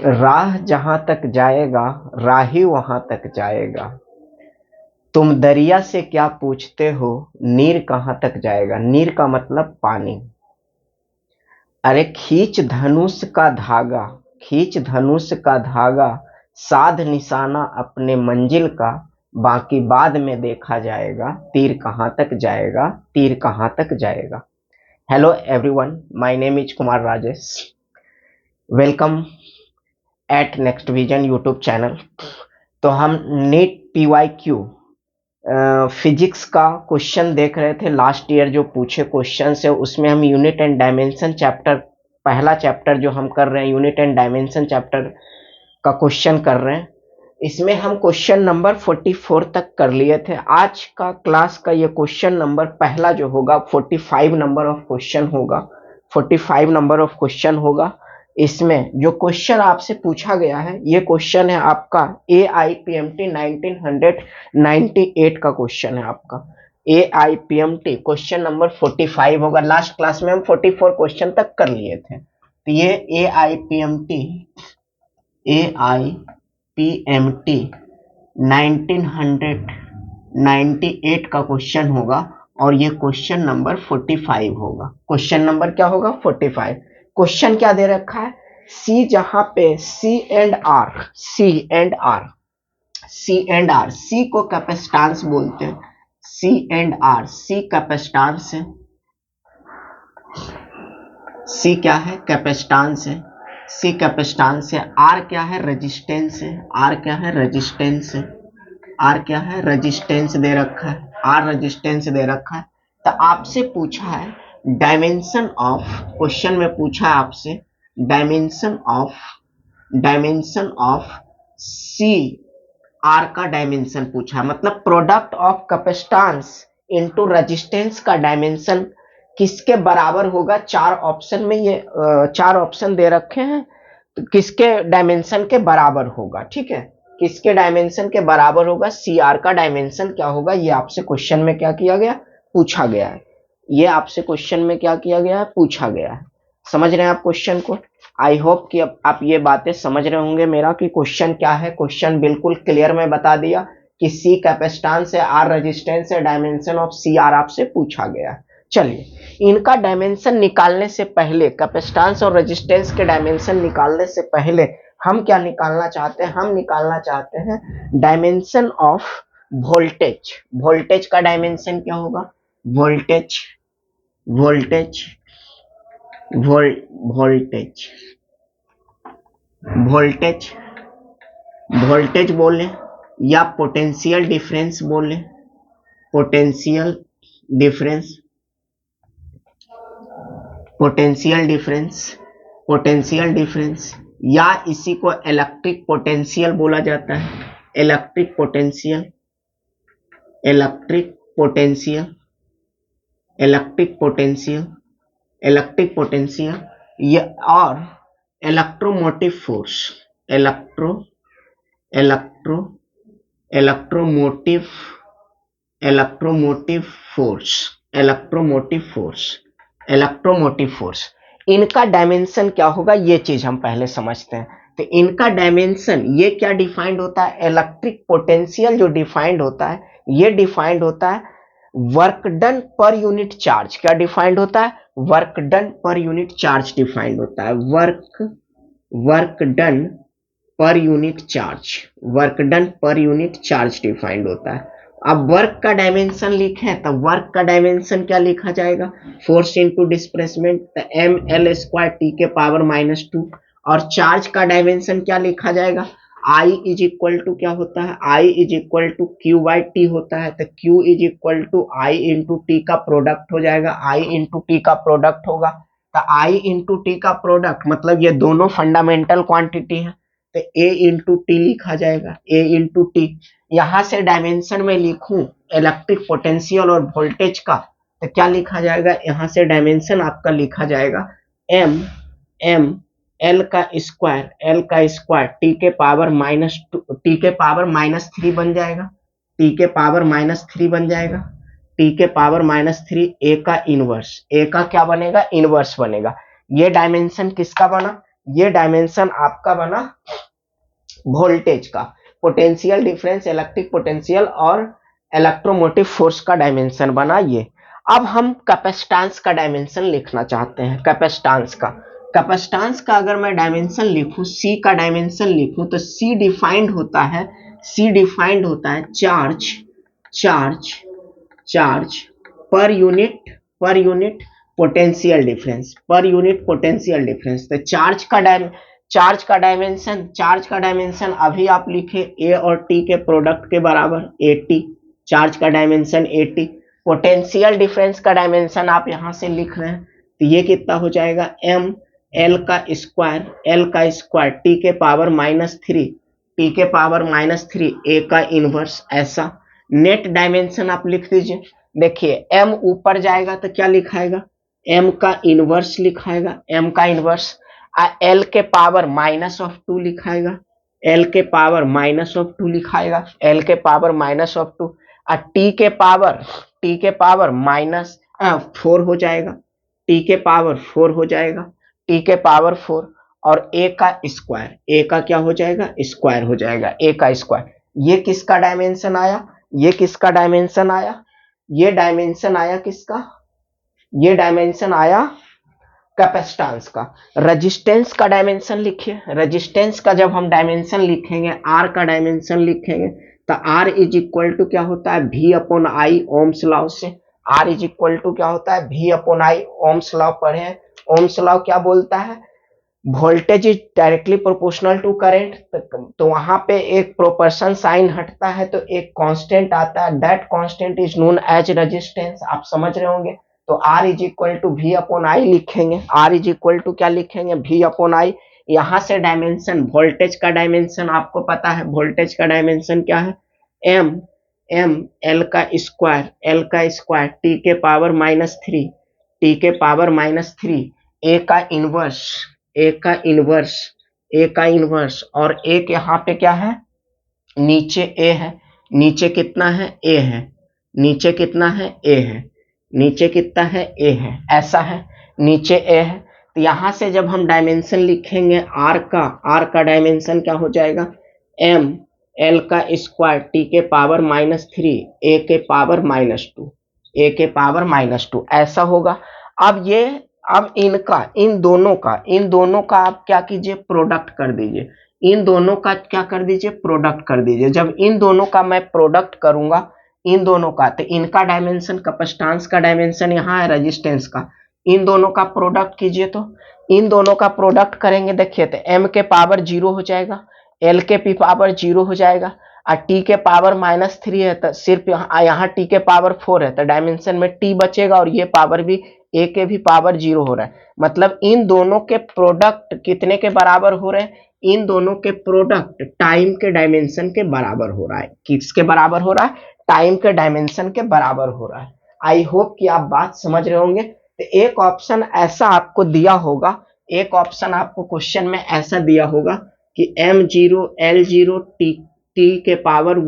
राह जहां तक जाएगा राही वहां तक जाएगा। तुम दरिया से क्या पूछते हो, नीर कहां तक जाएगा। नीर का मतलब पानी। अरे खींच धनुष का धागा, खींच धनुष का धागा, साध निशाना अपने मंजिल का, बाकी बाद में देखा जाएगा तीर कहां तक जाएगा, तीर कहां तक जाएगा। Hello everyone, my name is Kumar Rajesh. Welcome eight next vision YouTube channel. तो हम नीट पीवाईक्यू फिजिक्स का क्वेश्चन देख रहे थे। लास्ट ईयर जो पूछे क्वेश्चन है उसमें हम यूनिट एंड डायमेंशन चैप्टर, पहला चैप्टर जो हम कर रहे हैं यूनिट एंड डायमेंशन चैप्टर का क्वेश्चन कर रहे हैं। इसमें हम क्वेश्चन नंबर 44 तक कर लिए थे। आज का क्लास का ये क्वेश्चन नंबर पहला जो होगा 45 नंबर ऑफ क्वेश्चन होगा, 45 नंबर ऑफ क्वेश्चन होगा। इसमें जो क्वेश्चन आपसे पूछा गया है ये क्वेश्चन है आपका AIPMT 1998 का क्वेश्चन है आपका। AIPMT क्वेश्चन नंबर 45 होगा। लास्ट क्लास में हम 44 क्वेश्चन तक कर लिए थे। तो ये AIPMT 1998 का क्वेश्चन होगा और ये क्वेश्चन नंबर 45 होगा। क्वेश्चन नंबर क्या होगा? 45। क्वेश्चन क्या दे रखा है? सी, जहां पे C and R, C and R, C and R, C को कैपेसिटेंस बोलते हैं। C and R, C capacitance है, सी क्या है? कैपेसिटेंस है। सी कैपेसिटेंस है। आर क्या है? रेजिस्टेंस है। आर क्या है? रेजिस्टेंस है। आर क्या है? रेजिस्टेंस दे रखा है। आर रेजिस्टेंस दे रखा है। तो आपसे पूछा है डायमेंशन ऑफ, क्वेश्चन में पूछा है आपसे डायमेंशन ऑफ सी आर का डायमेंशन पूछा है। मतलब product of capacitance into resistance का डायमेंशन किसके बराबर होगा। चार ऑप्शन में ये चार ऑप्शन दे रखे हैं, तो किसके डायमेंशन के बराबर होगा। ठीक है, किसके डायमेंशन के बराबर होगा, सी आर का डायमेंशन क्या होगा, ये आपसे क्वेश्चन में क्या किया गया? पूछा गया है। ये आपसे क्वेश्चन में क्या किया गया है? पूछा गया है। समझ रहे हैं आप क्वेश्चन को? आई होप कि अब आप ये बातें समझ रहे होंगे मेरा कि क्वेश्चन क्या है। क्वेश्चन बिल्कुल क्लियर में बता दिया कि सी कैपेसिटेंस है, आर रेजिस्टेंस है, डायमेंशन ऑफ सी आर आपसे पूछा गया है। चलिए, इनका डायमेंशन निकालने से पहले, कैपेसिटेंस और रेजिस्टेंस के डायमेंशन निकालने से पहले हम क्या निकालना चाहते हैं? हम निकालना चाहते हैं डायमेंशन ऑफ वोल्टेज। वोल्टेज का डायमेंशन क्या होगा? Voltage, voltage, voltage, voltage, voltage बोले या पोटेंशियल डिफरेंस बोले, potential difference, potential difference, potential difference, या इसी को इलेक्ट्रिक पोटेंशियल बोला जाता है। Electric potential, electric potential, electric potential, electric potential, ये और electromotive force, electro electro electromotive, electromotive force, electromotive force, electromotive force, इनका डायमेंशन क्या होगा ये चीज हम पहले समझते हैं। तो इनका डायमेंशन ये क्या डिफाइंड होता है? इलेक्ट्रिक पोटेंशियल जो डिफाइंड होता है ये डिफाइंड होता है work done per unit charge. क्या डिफाइंड होता है? Work done per unit charge defined होता है। Work done per unit charge, work done per unit charge defined होता है। अब वर्क का डायमेंशन लिखे तो वर्क का डायमेंशन क्या लिखा जाएगा? फोर्स इनटू डिस्प्लेसमेंट, तो एम एल स्क्वायर टी के पावर -2। और चार्ज का डायमेंशन क्या लिखा जाएगा? आई इज इक्वल टू क्या होता है? I is equal to Q by T होता है। तो Q is equal to I into T का प्रोडक्ट हो जाएगा। आई इंटू टी का प्रोडक्ट होगा। तो आई इंटू टी का प्रोडक्ट मतलब ये दोनों फंडामेंटल क्वांटिटी है, तो ए इंटू टी लिखा जाएगा। ए इंटू टी, यहां से डायमेंशन में लिखूं इलेक्ट्रिक पोटेंशियल और वोल्टेज का, तो क्या लिखा जाएगा? यहां से डायमेंशन आपका लिखा जाएगा एम एम एल का स्क्वायर टी के पावर टी के पावर -3 बन जाएगा। टी के पावर -3 बन जाएगा। टी के पावर -3 ए का इनवर्स, ए का क्या बनेगा? इनवर्स बनेगा। ये डायमेंशन किसका बना? ये डायमेंशन आपका बना वोल्टेज का, पोटेंशियल डिफरेंस, इलेक्ट्रिक पोटेंशियल और इलेक्ट्रोमोटिव फोर्स का डायमेंशन बना ये। अब हम कैपेसिटेंस का डायमेंशन लिखना चाहते हैं। कैपेसिटेंस का अगर मैं डायमेंशन लिखूं, सी का डायमेंशन लिखूं, तो सी डिफाइंड होता है, charge charge charge per unit potential difference, per unit potential difference. तो चार्ज का डायमेंशन अभी आप लिखे ए और टी के प्रोडक्ट के बराबर, एटी, चार्ज का डायमेंशन एटी। पोटेंशियल डिफरेंस का डायमेंशन आप यहां से लिख रहे हैं, तो ये कितना हो जाएगा, एम एल का स्क्वायर टी के पावर -3 ए का इनवर्स, ऐसा। नेट डायमेंशन आप लिख दीजिए। देखिए m ऊपर जाएगा तो क्या लिखाएगा, m का इनवर्स लिखाएगा, m का इनवर्स। l के पावर -2 लिखाएगा, l के पावर -2 लिखाएगा, l के पावर -2। t के पावर -4 हो जाएगा, t के पावर 4 हो जाएगा, t के पावर 4। और a का स्क्वायर, a का क्या हो जाएगा, स्क्वायर हो जाएगा, a का स्क्वायर। ये किसका डायमेंशन आया, ये किसका डायमेंशन आया, ये डायमेंशन आया किसका, ये डायमेंशन आया कैपेसिटेंस का। रेजिस्टेंस का डायमेंशन लिखिए। रेजिस्टेंस का जब हम डायमेंशन लिखेंगे, आर का डायमेंशन लिखेंगे, तो आर इज इक्वल टू क्या होता है, भी अपॉन आई, ओम्स लॉ से। आर इज इक्वल टू क्या होता है, भी अपॉन आई, ओम्स लॉ पढ़े हैं। ओम्स लॉ क्या बोलता है, voltage is directly proportional to current. तो वहां पे एक प्रोपोर्शन साइन हटता है तो एक कांस्टेंट आता है, that constant is known as resistance. आप समझ रहे होंगे। तो R is equal to V upon I लिखेंगे, आर इज इक्वल टू क्या लिखेंगे, भी अपॉन आई। यहां से डायमेंशन, वोल्टेज का डायमेंशन आपको पता है, वोल्टेज का डायमेंशन क्या है, एम एम एल का स्क्वायर टी के पावर -3, टी के पावर -3, ए का इनवर्स, ए का इनवर्स, ए का इनवर्स। और एक यहाँ पे क्या है, नीचे ए है, नीचे कितना है, ए है, नीचे कितना है, ए है, नीचे कितना है, ए है, ऐसा है, नीचे ए है। तो यहां से जब हम डायमेंशन लिखेंगे आर का डायमेंशन क्या हो जाएगा, एम एल का स्क्वायर टी के पावर -3, ए के पावर -2, ए के पावर -2, ऐसा होगा। अब ये, अब इनका, इन दोनों का आप क्या कीजिए, प्रोडक्ट कर दीजिए। इन दोनों का क्या कर दीजिए, प्रोडक्ट कर दीजिए। जब इन दोनों का मैं प्रोडक्ट करूंगा, इन दोनों का, तो इनका डायमेंशन, कैपेसिटेंस का डायमेंशन यहाँ है, रेजिस्टेंस का, इन दोनों का प्रोडक्ट कीजिए। तो इन दोनों का प्रोडक्ट करेंगे, देखिए, तो m के पावर 0 हो जाएगा, l के भी पावर 0 हो जाएगा, और t के पावर -3 है, तो सिर्फ यहाँ t के पावर 4 है, तो डायमेंशन में t बचेगा, और ये पावर भी, a के भी पावर 0 हो रहा है। मतलब इन दोनों के प्रोडक्ट कितने के बराबर हो रहे हैं, इन दोनों के प्रोडक्ट टाइम के डायमेंशन के बराबर हो रहा है। किसके बराबर हो रहा है, टाइम के डायमेंशन के बराबर हो रहा है। आई होप कि आप बात समझ रहे होंगे। तो एक ऑप्शन ऐसा आपको दिया होगा, एक ऑप्शन आपको क्वेश्चन में ऐसा दिया होगा कि m0 l0 t के पावर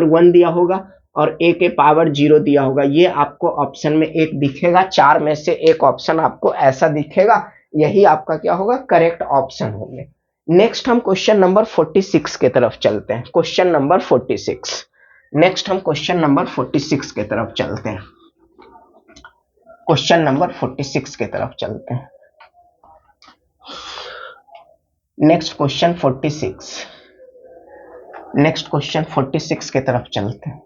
1 दिया होगा, और a के पावर 0 दिया होगा। ये आपको ऑप्शन में एक दिखेगा, चार में से एक ऑप्शन आपको ऐसा दिखेगा, यही आपका क्या होगा, करेक्ट ऑप्शन होंगे। नेक्स्ट हम क्वेश्चन नंबर 46 की तरफ चलते हैं। क्वेश्चन नंबर 46, नेक्स्ट हम क्वेश्चन नंबर 46 की तरफ चलते हैं। क्वेश्चन नंबर 46 की तरफ चलते हैं। नेक्स्ट क्वेश्चन 46 की तरफ चलते हैं।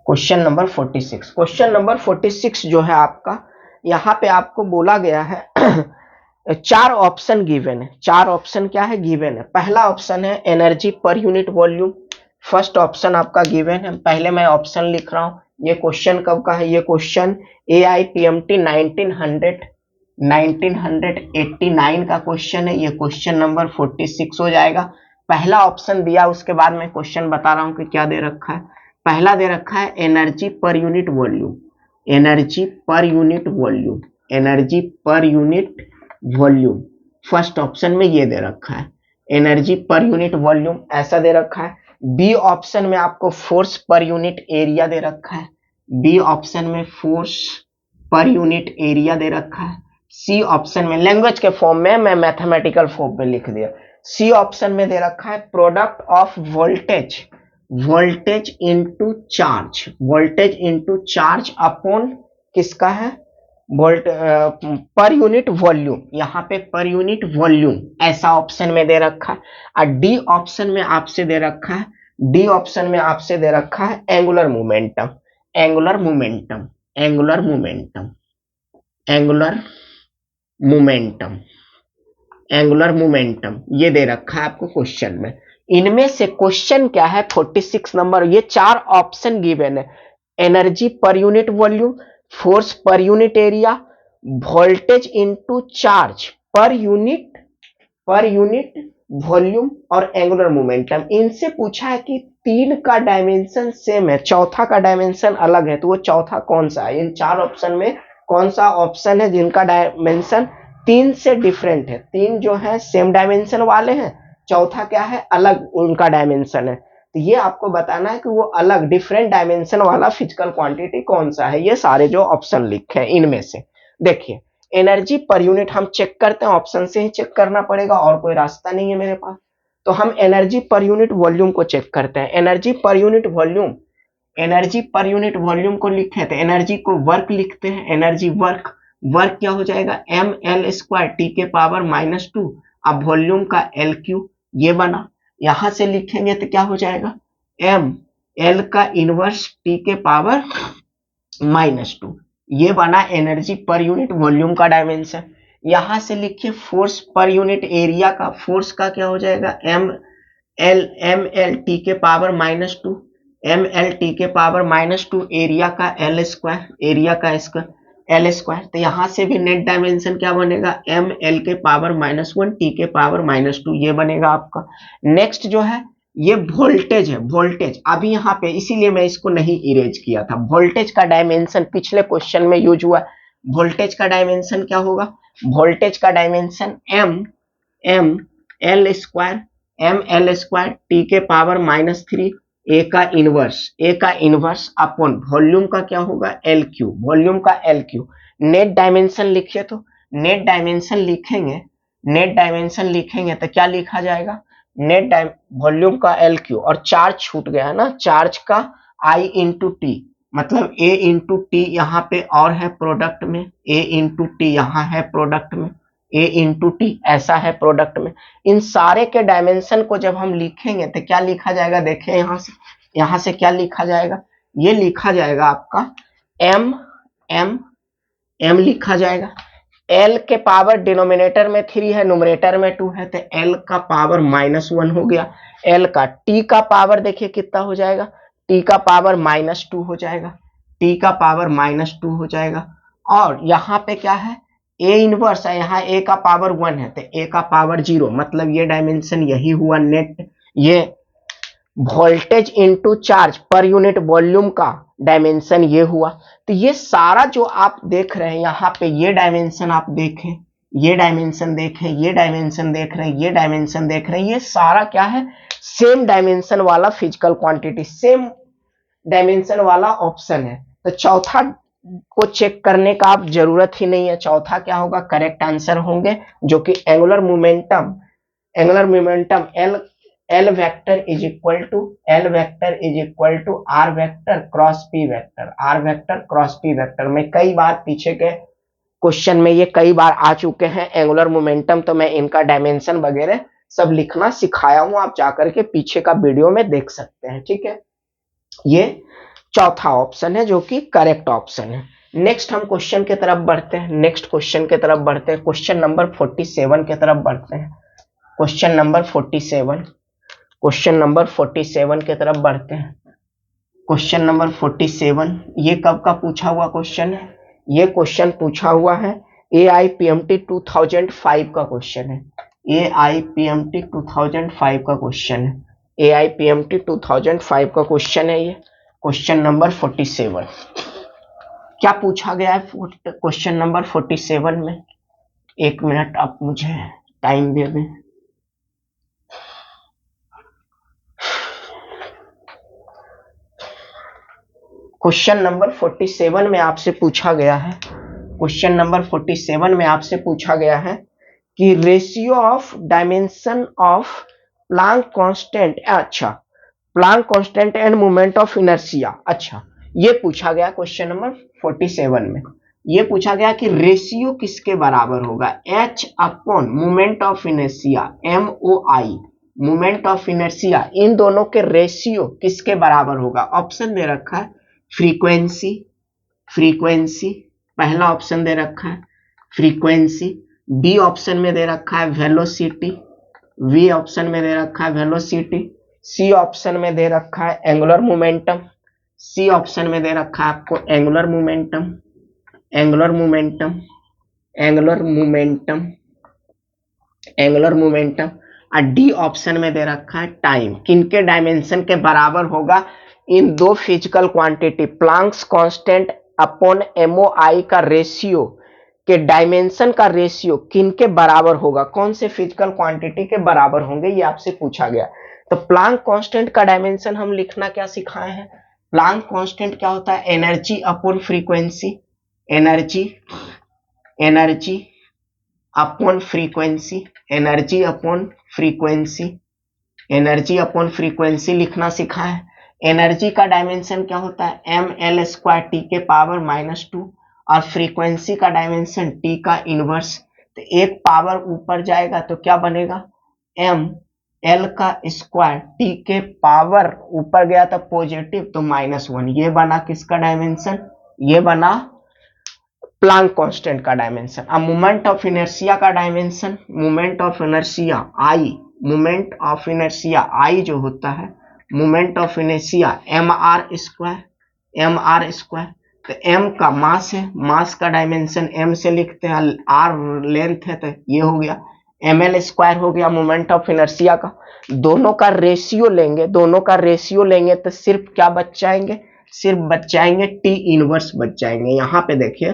क्वेश्चन नंबर 46 जो है आपका, यहां पे आपको बोला गया है चार ऑप्शन गिवन है। चार ऑप्शन क्या है, गिवन है। पहला ऑप्शन है energy per unit volume, first option आपका गिवन है। पहले मैं ऑप्शन लिख रहा हूं। ये क्वेश्चन कब का है, ये क्वेश्चन AIPMT 1989 का क्वेश्चन है। ये क्वेश्चन नंबर 46 हो जाएगा। पहला ऑप्शन दिया, उसके बाद मैं क्वेश्चन बता रहा हूं कि क्या दे रखा है। पहला दे रखा है energy per unit volume, energy per unit volume, energy per unit volume. First option में ये दे रखा है एनर्जी पर यूनिट वॉल्यूम, ऐसा दे रखा है। बी ऑप्शन में आपको फोर्स पर यूनिट एरिया दे रखा है, बी ऑप्शन में फोर्स पर यूनिट एरिया दे रखा है, सी ऑप्शन में लैंग्वेज के फॉर्म में, मैं मैथमेटिकल फॉर्म में लिख दिया, सी ऑप्शन में दे रखा है product of voltage, voltage into charge, voltage into charge upon किसका है, वोल्ट पर यूनिट वॉल्यूम, यहाँ पे पर यूनिट वॉल्यूम ऐसा ऑप्शन में दे रखा है। और डी ऑप्शन में आपसे दे रखा है, डी ऑप्शन में आपसे दे रखा है angular momentum, angular momentum, angular momentum, angular momentum, angular momentum ये दे रखा है आपको क्वेश्चन में। इनमें से क्वेश्चन क्या है 46 नंबर, ये चार ऑप्शन गिवन है, energy per unit volume, force per unit area, voltage into charge per unit volume और एंगुलर मोमेंटम। इनसे पूछा है कि तीन का डायमेंशन सेम है, चौथा का डायमेंशन अलग है, तो वो चौथा कौन सा है, इन चार ऑप्शन में कौन सा ऑप्शन है जिनका डायमेंशन तीन से डिफरेंट है, तीन जो है सेम डायमेंशन वाले हैं, चौथा क्या है अलग उनका डायमेंशन है। तो ये आपको बताना है कि वो अलग डिफरेंट डायमेंशन वाला फिजिकल क्वांटिटी कौन सा है। ये सारे जो ऑप्शन लिखे हैं इनमें से देखिए, एनर्जी पर यूनिट हम चेक करते हैं, ऑप्शन से ही चेक करना पड़ेगा और कोई रास्ता नहीं है मेरे पास। तो हम एनर्जी पर यूनिट वॉल्यूम को चेक करते हैं, energy per unit volume, energy per unit volume को लिखे तो एनर्जी को वर्क लिखते हैं, एनर्जी वर्क, वर्क क्या हो जाएगा एम एल स्क्वायर टी के पावर -2, अब वॉल्यूम का एल क्यू ये बना, यहां से लिखेंगे तो क्या हो जाएगा एम एल का इनवर्स टी के पावर -2, ये बना एनर्जी पर यूनिट वॉल्यूम का डायमेंशन। यहां से लिखिए फोर्स पर यूनिट एरिया का, फोर्स का क्या हो जाएगा एम एल टी के पावर -2, एम एल टी के पावर -2, एरिया का एल स्क्वायर, एरिया का स्क्वायर एल स्क्वायर। तो यहां से भी नेट डायमेंशन क्या बनेगा एम एल के पावर -1 टी के पावर -2, ये बनेगा आपका। नेक्स्ट जो है ये वोल्टेज है, वोल्टेज अभी यहाँ पे इसीलिए मैं इसको नहीं इरेज किया था, वोल्टेज का डायमेंशन पिछले क्वेश्चन में यूज हुआ, वोल्टेज का डायमेंशन क्या होगा, वोल्टेज का dimension M M L square, M L square T के पावर -3, ए का इनवर्स, ए का इनवर्स अपॉन वॉल्यूम का क्या होगा एल क्यू, वॉल्यूम का एल क्यू। नेट डायमेंशन लिखिए, तो नेट डायमेंशन लिखेंगे, नेट डायमेंशन लिखेंगे तो क्या लिखा जाएगा नेट वॉल्यूम का एल क्यू, और चार्ज छूट गया है ना, चार्ज का आई इंटू टी, मतलब ए इंटू टी यहाँ पे और है प्रोडक्ट में, ए इंटू टी यहाँ है प्रोडक्ट में, ए इंटू टी ऐसा है प्रोडक्ट में। इन सारे के डायमेंशन को जब हम लिखेंगे तो क्या लिखा जाएगा, देखिए यहाँ से क्या लिखा जाएगा, ये लिखा जाएगा आपका एम एम एम लिखा जाएगा, एल के पावर डिनोमिनेटर में 3 है, न्यूमरेटर में 2 है, तो एल का पावर -1 हो गया, एल का टी का पावर देखिए कितना हो जाएगा, टी का पावर -2 हो जाएगा, टी का पावर -2 हो जाएगा। और यहाँ पे क्या है ए इनवर्स है, यहाँ ए का पावर 1 है तो ए का पावर 0, मतलब ये डायमेंशन यही हुआ नेट, ये voltage into charge per unit volume का डायमेंशन ये हुआ। तो ये सारा जो आप देख रहे हैं यहाँ पे, ये डायमेंशन आप देखें, ये डायमेंशन देखें, ये डायमेंशन देख रहे हैं, ये डायमेंशन देख रहे हैं, ये सारा क्या है सेम डायमेंशन वाला फिजिकल क्वांटिटी, सेम डायमेंशन वाला ऑप्शन है। तो चौथा को चेक करने का आप जरूरत ही नहीं है, चौथा क्या होगा करेक्ट आंसर होंगे, जो कि angular momentum, angular momentum L vector is equal to R vector cross P vector, R vector cross P vector. में कई बार पीछे के क्वेश्चन में ये कई बार आ चुके हैं एंगुलर मोमेंटम, तो मैं इनका डायमेंशन वगैरह सब लिखना सिखाया हूं, आप जाकर के पीछे का वीडियो में देख सकते हैं, ठीक है। ये चौथा ऑप्शन है जो कि करेक्ट ऑप्शन है। नेक्स्ट हम क्वेश्चन की तरफ बढ़ते हैं, नेक्स्ट क्वेश्चन की तरफ बढ़ते हैं, क्वेश्चन नंबर 47 की तरफ बढ़ते हैं, क्वेश्चन नंबर 47, क्वेश्चन नंबर 47 की तरफ बढ़ते हैं। क्वेश्चन नंबर 47 ये कब का पूछा हुआ क्वेश्चन है, ये क्वेश्चन पूछा हुआ है AIPMT 2005 का क्वेश्चन है, AIPMT 2005 का क्वेश्चन है, AIPMT 2005 का क्वेश्चन है ये क्वेश्चन नंबर 47। क्या पूछा गया है क्वेश्चन नंबर 47 में, एक मिनट आप मुझे टाइम दे दें। क्वेश्चन नंबर 47 में आपसे पूछा गया है, क्वेश्चन नंबर 47 में आपसे पूछा गया है कि ratio of dimension of Planck constant, अच्छा Planck constant and moment of inertia, अच्छा ये पूछा गया क्वेश्चन नंबर 47 में। ये पूछा गया कि रेशियो किसके बराबर होगा, H upon moment of inertia MOI, moment of inertia, इन दोनों के रेशियो किसके बराबर होगा। ऑप्शन दे रखा है फ्रीक्वेंसी, फ्रीक्वेंसी पहला ऑप्शन दे रखा है फ्रीक्वेंसी, बी ऑप्शन में दे रखा है वेलोसिटी, वी ऑप्शन में दे रखा है वेलोसिटी, सी ऑप्शन में दे रखा है एंगुलर मोमेंटम, सी ऑप्शन में दे रखा है आपको angular momentum, angular momentum, angular momentum, angular momentum, और डी ऑप्शन में दे रखा है टाइम। किनके डायमेंशन के बराबर होगा, इन दो physical quantity Planck's constant upon MOI का रेशियो के डायमेंशन का रेशियो किनके बराबर होगा, कौन से फिजिकल क्वांटिटी के बराबर होंगे, ये आपसे पूछा गया। तो प्लांक कांस्टेंट का डायमेंशन हम लिखना क्या सिखाए हैं, प्लांक कांस्टेंट क्या होता है, energy upon frequency, energy, energy upon frequency, energy upon frequency, energy upon frequency लिखना सीखा है। एनर्जी का डायमेंशन क्या होता है, ml² t के पावर -2, और फ्रीक्वेंसी का डायमेंशन t का इनवर्स। तो एक पावर ऊपर जाएगा तो क्या बनेगा, ml का स्क्वायर, t के पावर ऊपर गया तो पॉजिटिव तो -1, ये बना किसका डायमेंशन, ये बना प्लांक कांस्टेंट का डायमेंशन। अब मोमेंट ऑफ इनर्शिया का dimension, moment of inertia I, moment of inertia I जो होता है, moment of inertia mr², mr²। तो m का मास है, मास का डायमेंशन m से लिखते हैं, r लेंथ है तो ये हो गया, ml² हो गया मोमेंट ऑफ इनर्शिया का। दोनों का रेशियो लेंगे, दोनों का रेशियो लेंगे तो सिर्फ क्या बच जाएंगे, सिर्फ बच जाएंगे t इनवर्स बच जाएंगे। यहाँ पे देखिए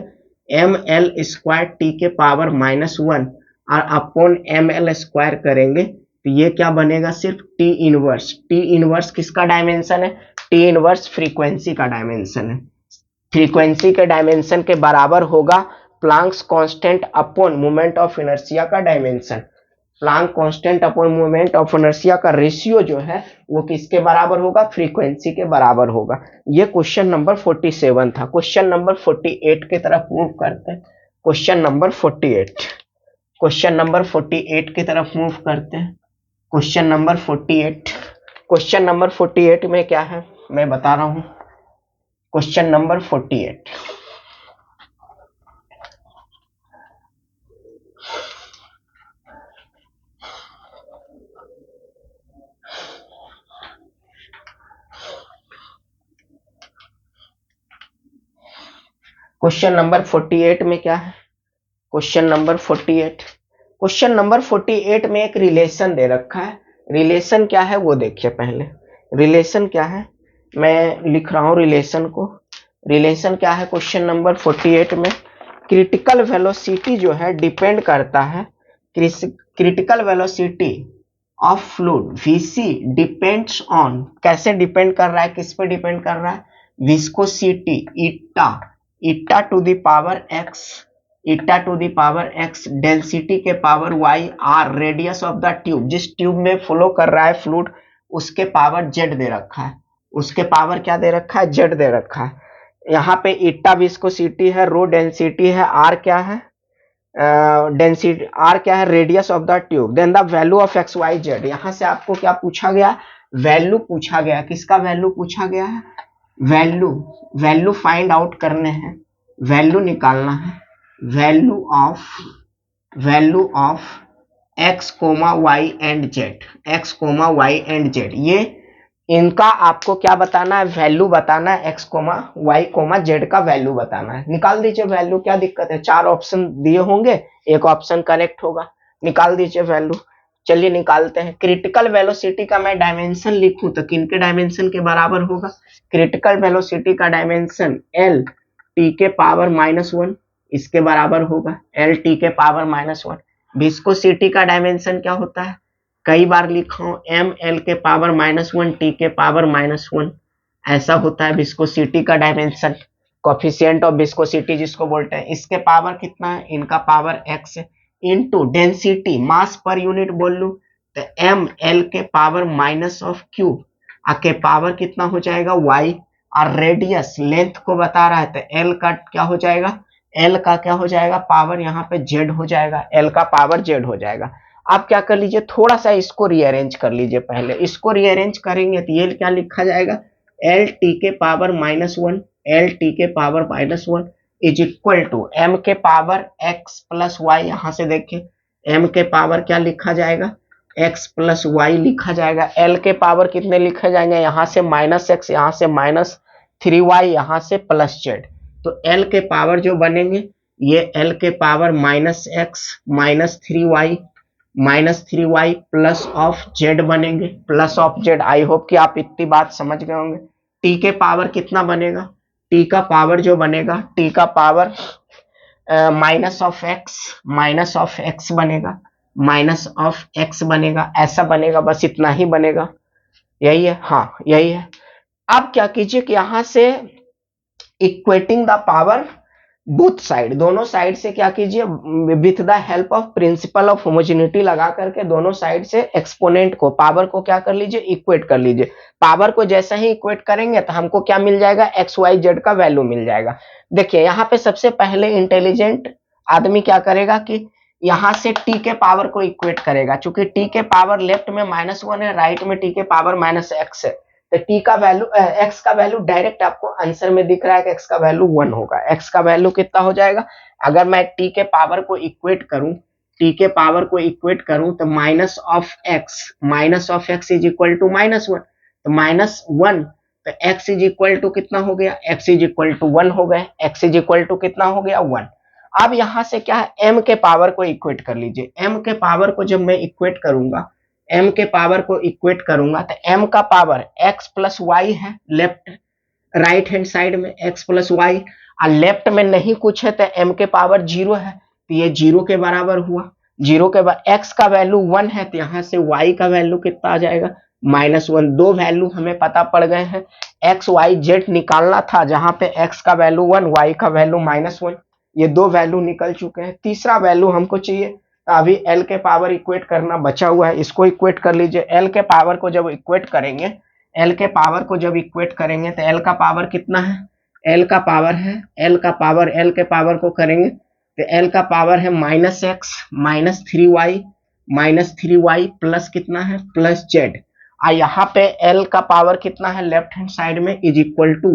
ml² t के पावर -1 और अपॉन ml² करेंगे तो ये क्या बनेगा, सिर्फ t इनवर्स। t इनवर्स किसका डायमेंशन है, t इनवर्स फ्रीक्वेंसी का डायमेंशन है। फ्रीक्वेंसी के डायमेंशन के बराबर होगा Planck's constant upon moment of inertia का dimension. Planck constant upon moment of inertia का रेशियो जो है वो किसके बराबर होगा, फ्रीक्वेंसी के बराबर होगा। ये क्वेश्चन नंबर 47 था। क्वेश्चन नंबर 48 की तरफ मूव करते हैं। क्वेश्चन नंबर 48, क्वेश्चन नंबर 48 की तरफ मूव करते हैं। क्वेश्चन नंबर 48, क्वेश्चन नंबर 48 में क्या है मैं बता रहा हूं। क्वेश्चन नंबर 48, क्वेश्चन नंबर 48 में क्या है, क्वेश्चन नंबर 48, क्वेश्चन नंबर 48 में एक रिलेशन दे रखा है। रिलेशन क्या है वो देखिए पहले, रिलेशन क्या है मैं लिख रहा हूं रिलेशन को। रिलेशन क्या है क्वेश्चन नंबर 48 में, क्रिटिकल वेलोसिटी जो है डिपेंड करता है, critical velocity of fluid VC depends on, कैसे डिपेंड कर रहा है, किस पे डिपेंड कर रहा है, viscosity eta, eta to the power x, eta to the power x, density के power y, r radius of the tube, जिस ट्यूब में फ्लो कर रहा है फ्लूइड उसके पावर z दे रखा है, उसके पावर क्या दे रखा है, z दे रखा है। यहाँ पे ईटा विस्कोसिटी है, रो डेंसिटी है, r क्या है डेंसिटी, r क्या है radius of the tube, then the value of x y z। यहाँ से आपको क्या पूछा गया, वैल्यू पूछा गया, किसका वैल्यू पूछा गया है, वैल्यू, वैल्यू फाइंड आउट करने हैं, वैल्यू निकालना है, value of x, y and z, x, y and z। ये इनका आपको क्या बताना है, वैल्यू बताना है, x, y, z का वैल्यू बताना है। निकाल दीजिए वैल्यू, क्या दिक्कत है, 4 ऑप्शन दिए होंगे, एक ऑप्शन करेक्ट होगा, निकाल दीजिए वैल्यू। चलिए निकालते हैं। क्रिटिकल वेलोसिटी का मैं डायमेंशन लिखूं तो किनके डायमेंशन के बराबर होगा, क्रिटिकल वेलोसिटी का डायमेंशन L t के पावर -1 इसके बराबर होगा, L t के पावर -1। विस्कोसिटी का डायमेंशन क्या होता है, कई बार लिखा हूं, ml के पावर -1 t के पावर -1, ऐसा होता है विस्कोसिटी का डायमेंशन, कोफिशिएंट ऑफ विस्कोसिटी जिसको बोलते हैं। इसके पावर कितना है, इनका power x into density mass per unit बोल लूं तो m l के पावर माइनस ऑफ q के पावर कितना हो जाएगा y, और रेडियस लेंथ को बता रहा है तो l का क्या हो जाएगा, l का क्या हो जाएगा पावर यहाँ पे z हो जाएगा, l का पावर z हो जाएगा। आप क्या कर लीजिए, थोड़ा सा इसको रीअरेंज कर लीजिए, पहले इसको रीअरेंज करेंगे तो ये क्या लिखा जाएगा, एल टी के पावर -1, एल टी के power -1 is equal to M के पावर x प्लस वाई। यहां से देखिए m के पावर क्या लिखा जाएगा, x प्लस वाई लिखा जाएगा। l के पावर कितने लिखे जाएंगे, यहां से -x, यहां से -3y, यहां से +z। तो l के पावर जो बनेंगे ये l के power -x -3y plus of z बनेंगे, plus of z। I hope कि आप इतनी बात समझ गए होंगे। t के पावर कितना बनेगा, t का पावर जो बनेगा, t का पावर माइनस ऑफ x बनेगा, माइनस ऑफ x बनेगा, ऐसा बनेगा, बस इतना ही बनेगा। यही है, हाँ यही है। अब क्या कीजिए कि यहां से equating the power both side, दोनों साइड से क्या कीजिए, with the help of principle of homogeneity लगा करके दोनों साइड से एक्सपोनेंट को, पावर को क्या कर लीजिए, इक्वेट कर लीजिए। पावर को जैसे ही इक्वेट करेंगे तो हमको क्या मिल जाएगा, एक्स वाई जेड का वैल्यू मिल जाएगा। देखिए यहाँ पे सबसे पहले इंटेलिजेंट आदमी क्या करेगा कि यहां से टी के पावर को इक्वेट करेगा, चूंकि टी के पावर लेफ्ट में -1 है, राइट में टी के पावर -x है, तो टी का वैल्यू x का वैल्यू डायरेक्ट आपको आंसर में दिख रहा है कि x का वैल्यू 1 होगा। x का वैल्यू कितना हो जाएगा, अगर मैं t के पावर को इक्वेट करूं, t के पावर को इक्वेट करूं तो minus of x is equal to -1, तो -1, तो x इज इक्वल टू कितना हो गया, x इज इक्वल टू 1 हो गए, x इज इक्वल टू कितना हो गया 1। अब यहां से क्या है, m के पावर को इक्वेट कर लीजिए। m के पावर को जब मैं इक्वेट करूंगा, m के पावर को इक्वेट करूंगा तो m का पावर x प्लस वाई है, लेफ्ट राइट हैंड साइड में x प्लस वाई, और लेफ्ट में नहीं कुछ है तो m के पावर 0 है, तो ये 0 के बराबर हुआ। 0 के बाद x का वैल्यू 1 है तो यहां से y का वैल्यू कितना आ जाएगा, -1। दो वैल्यू हमें पता पड़ गए हैं, x y z निकालना था, जहां पे x का वैल्यू 1, y का वैल्यू -1, ये दो वैल्यू निकल चुके हैं। तीसरा वैल्यू हमको चाहिए, तो अभी l के पावर इक्वेट करना बचा हुआ है, इसको इक्वेट कर लीजिए। l के पावर को जब इक्वेट करेंगे, l के पावर को जब इक्वेट करेंगे तो l का पावर कितना है, l का पावर है, l का पावर, l के पावर को करेंगे तो l का पावर है -x -3y प्लस कितना है, प्लस z। यहाँ पे l का पावर कितना है, लेफ्ट हैंड साइड में इज इक्वल टू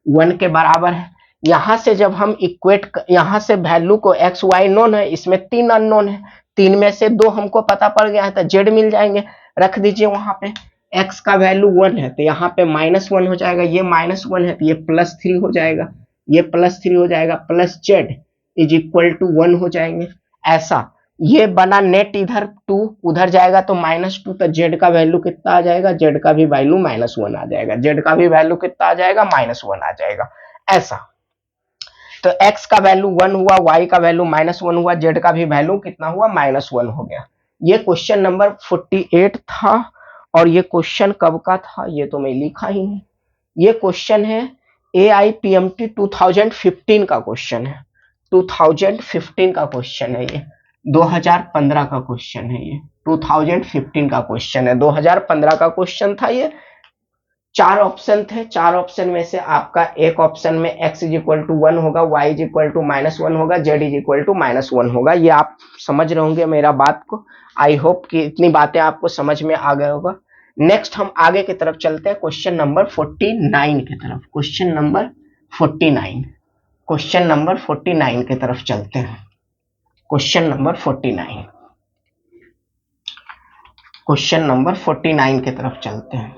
1 के बराबर है। यहां से जब हम इक्वेट, यहां से वैल्यू को x y नोन है, इसमें 3 अननोन है, 3 में से 2 हमको पता पड़ गया है तो z मिल जाएंगे, रख दीजिए वहां पे। x का वैल्यू 1 है तो यहाँ पे -1 हो जाएगा, ये -1 है तो ये +3 हो जाएगा, ये +3 हो जाएगा, plus z is equal to 1 हो जाएंगे। ऐसा ये बना नेट, इधर 2 उधर जाएगा तो -2, तो z का वैल्यू कितना आ जाएगा, z का भी वैल्यू -1 आ जाएगा, z का भी वैल्यू कितना आ जाएगा, -1 आ जाएगा। ऐसा तो x का वैल्यू 1 हुआ, y का वैल्यू -1 हुआ, z का भी वैल्यू कितना हुआ, -1 हो गया। ये क्वेश्चन नंबर 48 था। और ये क्वेश्चन कब का था, ये तो मैं लिखा ही नहीं। ये क्वेश्चन है AIPMT 2015 का क्वेश्चन है, 2015 का क्वेश्चन है ये, 2015 का क्वेश्चन है ये, 2015 का क्वेश्चन है, 2015 का क्वेश्चन था ये। 4 ऑप्शन थे, 4 ऑप्शन में से आपका एक ऑप्शन में x इज इक्वल टू 1 होगा, y इज इक्वल टू -1 होगा, z इज इक्वल टू -1 होगा। ये आप समझ रहे होंगे मेरा बात को। आई होप कि इतनी बातें आपको समझ में आ गए होगा। नेक्स्ट हम आगे की तरफ चलते हैं, क्वेश्चन नंबर 49 की तरफ। क्वेश्चन नंबर 49, क्वेश्चन नंबर 49 की तरफ चलते हैं। क्वेश्चन नंबर 49, क्वेश्चन नंबर 49 की तरफ चलते हैं।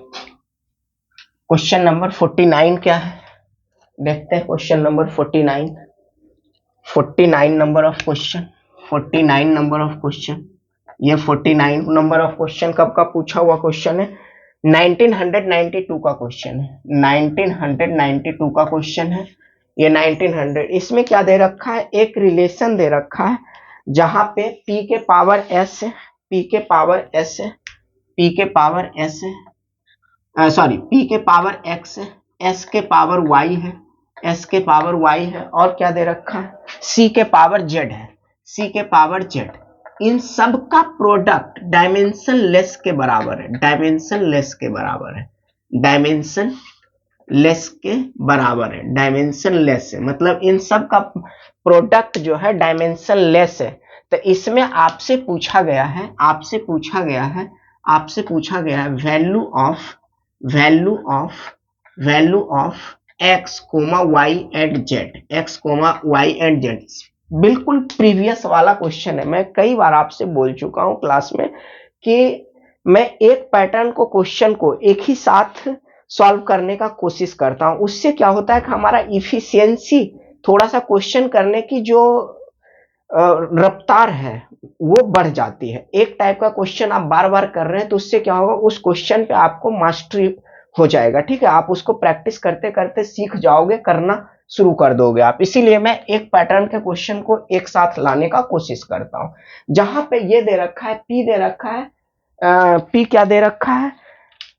क्वेश्चन नंबर 49 क्या है, देखते हैं। Question number 49, 49 number of question, 49 number of question. ये 49 नंबर ऑफ क्वेश्चन कब का पूछा हुआ क्वेश्चन है, 1992 का क्वेश्चन है, 1992 का क्वेश्चन है ये। 1900, इसमें क्या दे रखा है, एक रिलेशन दे रखा है जहां पे p के पावर s है, p के पावर s है, p के पावर s है, सॉरी p के पावर x है, एस के पावर वाई है, एस के पावर वाई है, और क्या दे रखा है, सी के पावर जेड है, सी के पावर जेड। इन सब का प्रोडक्ट डायमेंशन लेस के बराबर है, डायमेंशन लेस के बराबर है, डायमेंशन लेस के बराबर है, डायमेंशन लेस है, मतलब इन सब का प्रोडक्ट जो है डायमेंशन लेस है। तो इसमें आपसे पूछा गया है, आपसे पूछा गया है, आपसे पूछा गया है value of, value of, value of X comma Y and Z, X comma Y and Z. बिल्कुल प्रीवियस वाला क्वेश्चन है, मैं कई बार आपसे बोल चुका हूं क्लास में कि मैं एक पैटर्न को, क्वेश्चन को एक ही साथ सॉल्व करने का कोशिश करता हूं। उससे क्या होता है कि हमारा इफिशियंसी, थोड़ा सा क्वेश्चन करने की जो रफ्तार है वो बढ़ जाती है। एक टाइप का क्वेश्चन आप बार बार कर रहे हैं तो उससे क्या होगा, उस क्वेश्चन पे आपको मास्टरी हो जाएगा, ठीक है, आप उसको प्रैक्टिस करते करते सीख जाओगे, करना शुरू कर दोगे आप। इसीलिए मैं एक पैटर्न के क्वेश्चन को एक साथ लाने का कोशिश करता हूं। जहां पे ये दे रखा है, पी दे रखा है, पी क्या दे रखा है,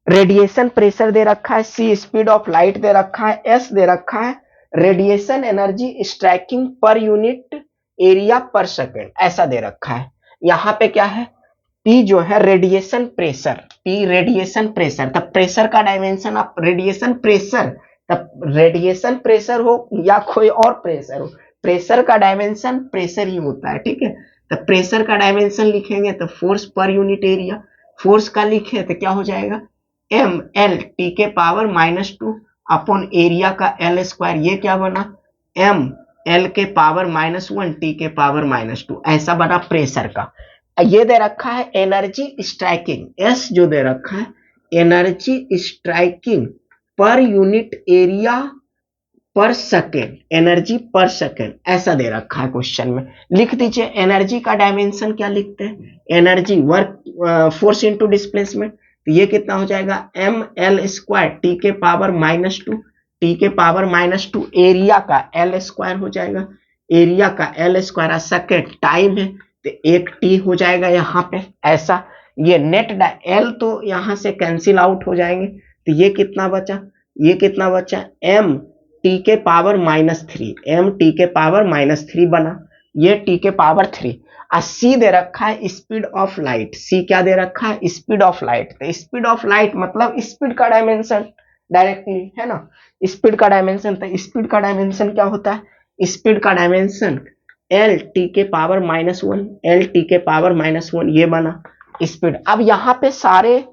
रेडिएशन प्रेशर दे रखा है, सी स्पीड ऑफ लाइट दे रखा है, एस दे रखा है radiation energy striking per unit area पर सेकेंड, ऐसा दे रखा है। यहां पे क्या है, पी जो है radiation pressure, P radiation pressure, तब प्रेशर का डायमेंशन आप रेडिएशन प्रेशर, तब रेडिएशन प्रेशर हो या कोई और प्रेशर हो, प्रेशर का डायमेंशन प्रेशर ही होता है, ठीक है। तब प्रेशर का डायमेंशन लिखेंगे तो force per unit area, force का लिखे तो क्या हो जाएगा, एम एल टी के पावर -2 अपॉन एरिया का एल स्क्वायर, ये क्या बना, एम एल के पावर -1 टी के पावर -2, ऐसा बना प्रेशर का। ये दे रखा है एनर्जी स्ट्राइकिंग, एस जो दे रखा है energy striking per unit area पर सेकेंड, एनर्जी पर सेकेंड ऐसा दे रखा है क्वेश्चन में। लिख दीजिए एनर्जी का डायमेंशन क्या लिखते हैं, energy work force into displacement, तो ये कितना हो जाएगा, एम एल स्क्वायर टी के पावर -2, टी के पावर -2 एरिया का एल स्क्वायर हो जाएगा, एरिया का एल स्क्वायर, सेकेंड टाइम है तो एक टी हो जाएगा यहाँ पे ऐसा। ये नेट एल तो यहाँ से कैंसिल आउट हो जाएंगे, तो ये कितना बचा, ये कितना बचा, एम टी के पावर -3, एम टी के पावर -3 बना, ये टी के पावर 3। और सी दे रखा है स्पीड ऑफ लाइट, सी क्या दे रखा है, स्पीड ऑफ लाइट, तो स्पीड ऑफ लाइट मतलब स्पीड का डायमेंशन डायरेक्टली है ना, स्पीड का डायमेंशन, तो स्पीड का डायमेंशन क्या होता है, स्पीड का डायमेंशन एल टी के पावर -1, एल टी के पावर -1, ये बना स्पीड। अब यहाँ पे सारे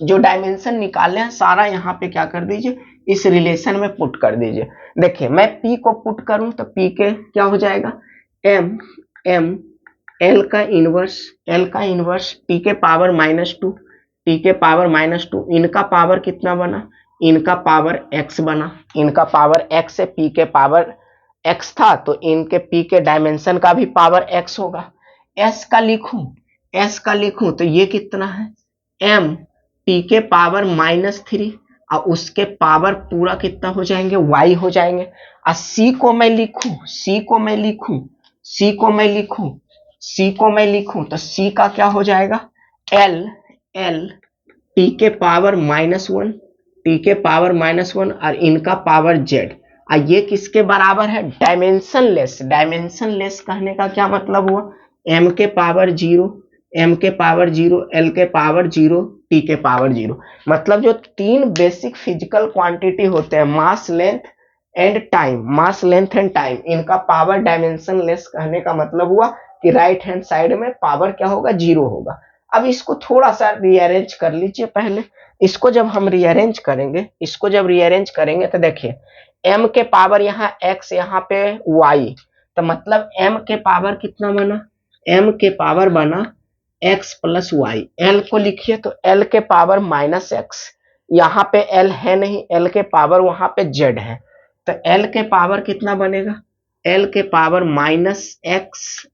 जो डायमेंशन निकाले हैं सारा यहाँ पे क्या कर दीजिए, इस रिलेशन में पुट कर दीजिए। देखिए मैं P को पुट करूं तो P के क्या हो जाएगा, एम एम एल का इनवर्स, एल का इनवर्स टी के पावर -2, टी के पावर -2, इनका पावर कितना बना, इनका पावर x बना, इनका पावर x से P के पावर x था तो इनके P के डायमेंशन का भी पावर x होगा। s का लिखूं, s का लिखूं तो ये कितना है, m टी के पावर -3 और उसके पावर पूरा कितना हो जाएंगे, y हो जाएंगे। और c को मैं लिखूं, c को मैं लिखूं, c को मैं लिखूं, c को मैं लिखूं तो c का क्या हो जाएगा, l l टी के पावर -1, टी के पावर -1 और इनका पावर z। और ये किसके बराबर है, डायमेंशन लेस, डायमेंशन लेस कहने का क्या मतलब हुआ, m के पावर 0, m के पावर 0, l के पावर 0, t के पावर 0। मतलब जो तीन बेसिक फिजिकल क्वांटिटी होते हैं, मास length and time, mass length and time, इनका पावर डायमेंशन लेस कहने का मतलब हुआ कि राइट हैंड साइड में पावर क्या होगा, 0 होगा। अब इसको थोड़ा सा रीअरेंज कर लीजिए पहले, इसको जब हम रीअरेंज करेंगे, इसको जब रीअरेंज करेंगे तो देखिए m के पावर यहाँ x, यहाँ पे y, तो मतलब m के पावर कितना बना, m के पावर बना x प्लस वाई, l को लिखिए तो l के पावर -x, यहाँ पे l है नहीं, l के पावर वहां पे z है, तो l के पावर कितना बनेगा, l के पावर -x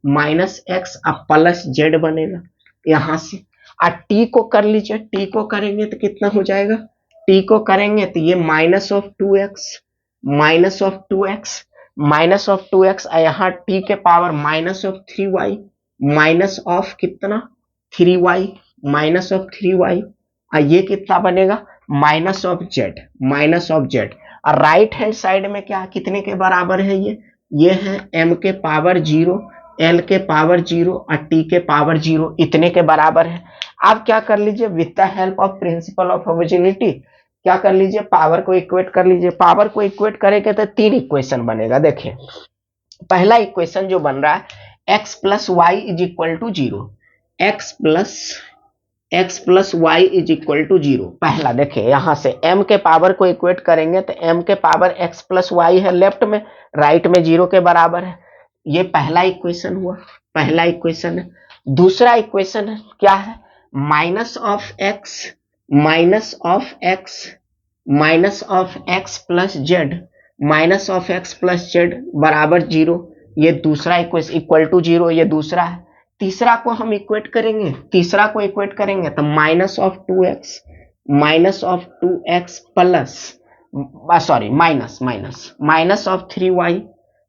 अब प्लस z बनेगा यहां से। और t को कर लीजिए, t को करेंगे तो कितना हो जाएगा, t को करेंगे तो ये -2x, -2x यहाँ t के पावर -3y, माइनस ऑफ कितना 3y, -3y, ये कितना बनेगा minus of Z, minus of Z. और राइट हैंड साइड में क्या कितने के बराबर है ये है m के पावर 0, l के पावर 0 और t के पावर 0 इतने के बराबर है। आप क्या कर लीजिए with the help of principle of homogeneity क्या कर लीजिए पावर को इक्वेट कर लीजिए। पावर को इक्वेट करेंगे तो तीन इक्वेशन बनेगा। देखिए पहला इक्वेशन जो बन रहा है x plus Y is equal to 0, X plus Y is equal to 0। पहला देखिए यहां से m के पावर को इक्वेट करेंगे तो m के पावर x प्लस वाई है लेफ्ट में, राइट में 0 के बराबर है। ये पहला इक्वेशन हुआ, पहला इक्वेशन है। दूसरा इक्वेशन है क्या है minus of x, minus of x, minus of x plus Z, minus of x plus Z बराबर 0। ये दूसरा इक्वेशन इक्वल टू 0, ये दूसरा है। तीसरा को हम इक्वेट करेंगे, तीसरा को इक्वेट करेंगे तो minus of 2x, minus of 2x plus sorry minus minus minus of 3y,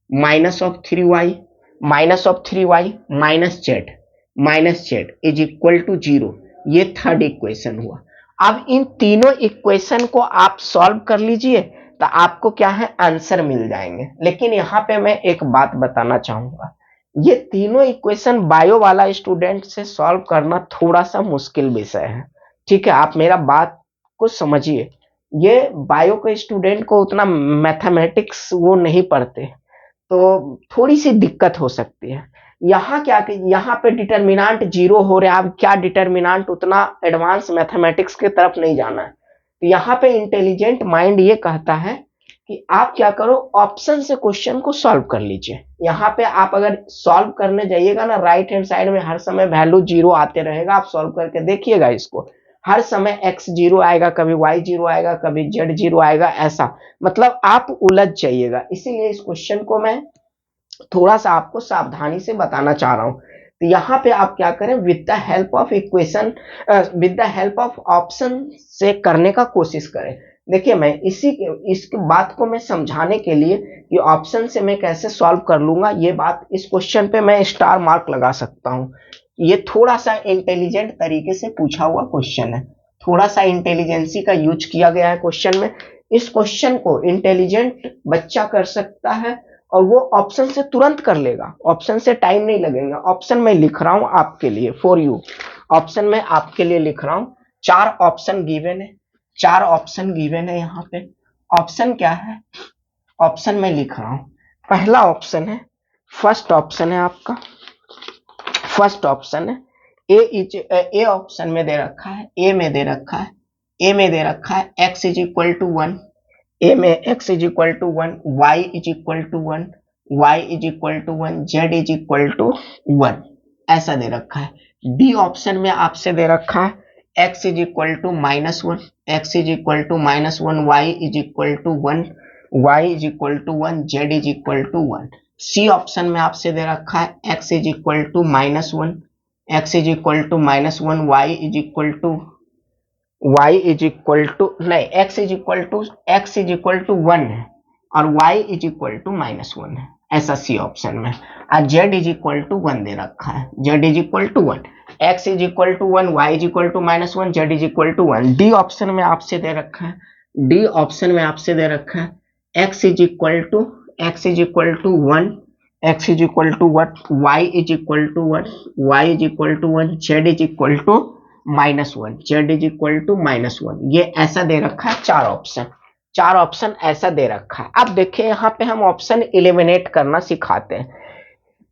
minus of 3y, minus of 3y minus Z, minus Z is equal to 0। ये थर्ड इक्वेशन हुआ। अब इन तीनों इक्वेशन को आप सॉल्व कर लीजिए तो आपको क्या है आंसर मिल जाएंगे। लेकिन यहाँ पे मैं एक बात बताना चाहूंगा, ये तीनों इक्वेशन बायो वाला स्टूडेंट से सॉल्व करना थोड़ा सा मुश्किल विषय है। ठीक है, आप मेरा बात को समझिए। ये बायो के स्टूडेंट को उतना मैथमेटिक्स वो नहीं पढ़ते तो थोड़ी सी दिक्कत हो सकती है। यहाँ क्या यहाँ पे डिटर्मिनांट 0 हो रहा है। अब क्या डिटर्मिनांट उतना एडवांस मैथमेटिक्स की तरफ नहीं जाना है। तो यहाँ पे इंटेलिजेंट माइंड ये कहता है कि आप क्या करो ऑप्शन से क्वेश्चन को सॉल्व कर लीजिए। यहाँ पे आप अगर सॉल्व करने जाइएगा ना राइट हैंड साइड में हर समय वैल्यू 0 आते रहेगा। आप सॉल्व करके देखिएगा इसको, हर समय x 0 आएगा, कभी y 0 आएगा, कभी z 0 आएगा, ऐसा मतलब आप उलझ जाइएगा। इसीलिए इस क्वेश्चन को मैं थोड़ा सा आपको सावधानी से बताना चाह रहा हूं। तो यहाँ पे आप क्या करें with the help of equation, with the help of option से करने का कोशिश करें। देखिए मैं इस बात को मैं समझाने के लिए कि ऑप्शन से मैं कैसे सॉल्व कर लूंगा, ये बात इस क्वेश्चन पे मैं स्टार मार्क लगा सकता हूँ। ये थोड़ा सा इंटेलिजेंट तरीके से पूछा हुआ क्वेश्चन है, थोड़ा सा इंटेलिजेंसी का यूज किया गया है क्वेश्चन में। इस क्वेश्चन को इंटेलिजेंट बच्चा कर सकता है और वो ऑप्शन से तुरंत कर लेगा, ऑप्शन से टाइम नहीं लगेगा। ऑप्शन में लिख रहा हूं आपके लिए फॉर यू, ऑप्शन में आपके लिए लिख रहा हूं। 4 ऑप्शन गिवन है, 4 ऑप्शन गिवन है यहाँ पे। ऑप्शन क्या है, ऑप्शन में लिख रहा हूं। पहला ऑप्शन है, फर्स्ट ऑप्शन है आपका, फर्स्ट ऑप्शन है ए ऑप्शन में दे रखा है, ए में दे रखा है, ए में दे रखा है x is equal to 1, A में x is equal to 1, y is equal to 1, y is equal to 1, z is equal to 1, ऐसा दे रखा है। डी ऑप्शन में आपसे दे रखा है x is equal to -1, x is equal to -1, y is equal to 1, y is equal to 1, z is equal to 1। C option में आपसे दे रखा है x is equal to -1, x is equal to -1, y is equal to नहीं x is equal to 1 है और y is equal to -1 है, ऐसा सी ऑप्शन में। और z इज इक्वल टू 1 दे रखा है, z is equal to 1, x is equal to 1, y is equal to -1, z is equal to 1। D option में आपसे दे रखा है, डी ऑप्शन में आपसे दे रखा है x is equal to 1, x is equal to 1, y is equal to 1, y is equal to 1, z is equal to -1, z is equal to -1। ये ऐसा दे रखा है 4 ऑप्शन, 4 ऑप्शन ऐसा दे रखा है। अब देखिए यहाँ पे हम ऑप्शन एलिमिनेट करना सिखाते हैं।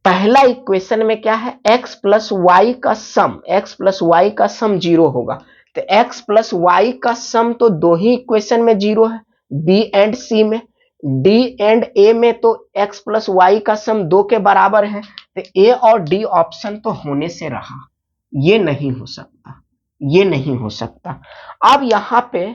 पहला इक्वेशन में क्या है x प्लस वाई का सम, x प्लस वाई का सम 0 होगा। तो x प्लस वाई का सम तो दो ही इक्वेशन में 0 है, b एंड c में। d एंड a में तो x प्लस वाई का सम 2 के बराबर है। तो a और d ऑप्शन तो होने से रहा, ये नहीं हो सकता, ये नहीं हो सकता। अब यहां पे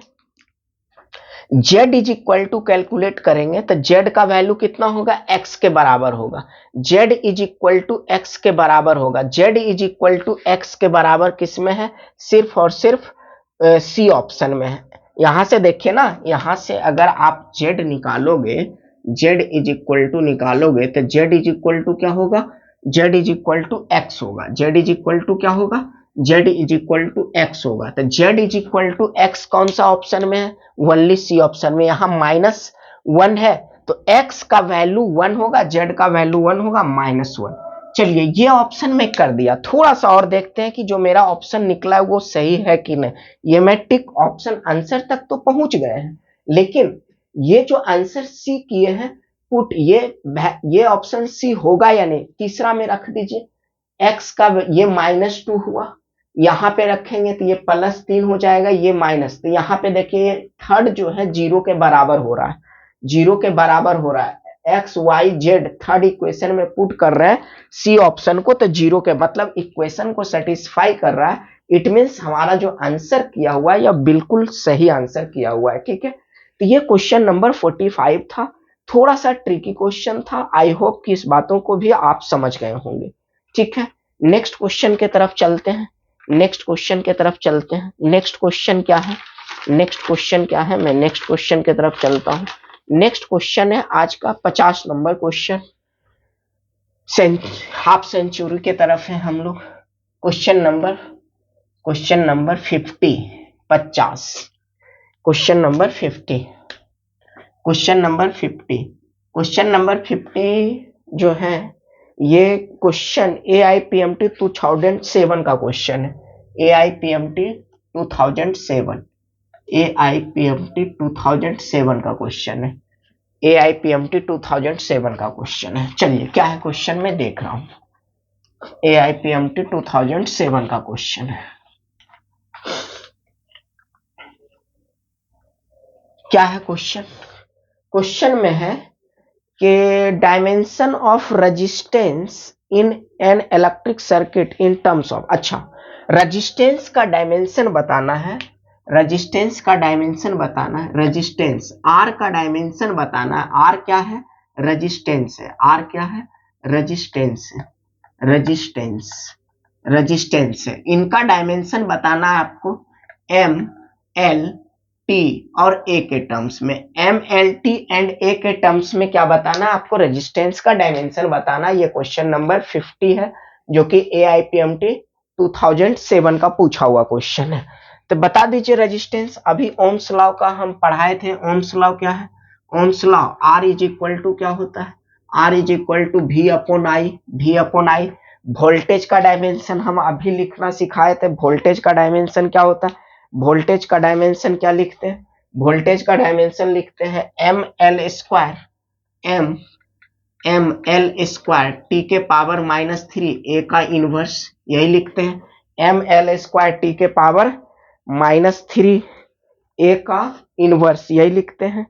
z is equal to calculate करेंगे तो z का वैल्यू कितना होगा x के बराबर होगा, z is equal to x के बराबर होगा। z is equal to x के बराबर किस में है, सिर्फ और सिर्फ सी ऑप्शन में है। यहां से देखिए ना, यहां से अगर आप z निकालोगे, z इज इक्वल टू निकालोगे तो z इज इक्वल टू क्या होगा, z is equal to x होगा, z इज इक्वल टू क्या होगा, z is equal to X होगा। तो z is equal to X कौन सा ऑप्शन में है, ओनली सी ऑप्शन में। यहां -1 है तो x का वैल्यू 1 होगा, z का वैल्यू 1 होगा, -1। चलिए ये ऑप्शन में कर दिया। थोड़ा सा और देखते हैं कि जो मेरा ऑप्शन निकला है वो सही है कि नहीं। ये मैं टिक ऑप्शन आंसर तक तो पहुंच गए हैं, लेकिन ये जो आंसर सी किए हैं पुट, ये ऑप्शन सी होगा या नहीं। तीसरा में रख दीजिए, x का ये -2 हुआ, यहाँ पे रखेंगे तो ये +3 हो जाएगा, ये माइनस। तो यहाँ पे देखिए थर्ड जो है 0 के बराबर हो रहा है, 0 के बराबर हो रहा है। X Y Z third equation में पुट कर रहे हैं सी ऑप्शन को, तो 0 के मतलब इक्वेशन को सेटिस्फाई कर रहा है। इट मीन्स हमारा जो आंसर किया हुआ है यह बिल्कुल सही आंसर किया हुआ है। ठीक है, तो ये क्वेश्चन नंबर 45 था। थोड़ा सा ट्रिकी क्वेश्चन था। आई होप कि इस बातों को भी आप समझ गए होंगे। ठीक है, नेक्स्ट क्वेश्चन की तरफ चलते हैं। नेक्स्ट क्वेश्चन की तरफ चलते हैं। नेक्स्ट क्वेश्चन क्या है, नेक्स्ट क्वेश्चन क्या है, मैं नेक्स्ट क्वेश्चन की तरफ चलता हूं। नेक्स्ट क्वेश्चन है आज का 50 नंबर क्वेश्चन, हाफ सेंचुरी के तरफ है हम लोग। Question number 50, 50, question number 50, question number 50, question number 50 जो है ये क्वेश्चन AIPMT 2007 का क्वेश्चन है। AIPMT 2007, AIPMT 2007 का क्वेश्चन है। AIPMT 2007 का क्वेश्चन है। चलिए क्या है क्वेश्चन में देख रहा हूं। AIPMT 2007 का क्वेश्चन है। क्या है क्वेश्चन, क्वेश्चन में है कि dimension of resistance in an electric circuit in terms of. अच्छा, रेजिस्टेंस का डायमेंशन बताना है, रेजिस्टेंस का डायमेंशन बताना है, रेजिस्टेंस आर का डायमेंशन बताना है। आर क्या है, रेजिस्टेंस है। आर क्या है, रेजिस्टेंस है, रेजिस्टेंस, रेजिस्टेंस है। इनका डायमेंशन बताना है आपको एम एल टी और ए के टर्म्स में। एम एल टी एंड ए के टर्म्स में क्या बताना है आपको, रेजिस्टेंस का डायमेंशन बताना। ये क्वेश्चन नंबर 50 है जो कि AIPMT 2007 का पूछा हुआ क्वेश्चन है। तो बता दीजिए रेजिस्टेंस। अभी ओम्स लॉ का हम पढ़ाए थे। ओम्स लॉ क्या है, Ohm's law R is equal to क्या होता है, R is equal to V upon I, V upon I. Voltage का डायमेंशन हम अभी लिखना सिखाए थे। वोल्टेज का डायमेंशन क्या होता है, वोल्टेज का डायमेंशन क्या लिखते हैं, वोल्टेज का डायमेंशन लिखते हैं ML², ML² टी के पावर -3 ए का इनवर्स, यही लिखते हैं। ML² टी के पावर -3 ए का इनवर्स, यही लिखते हैं।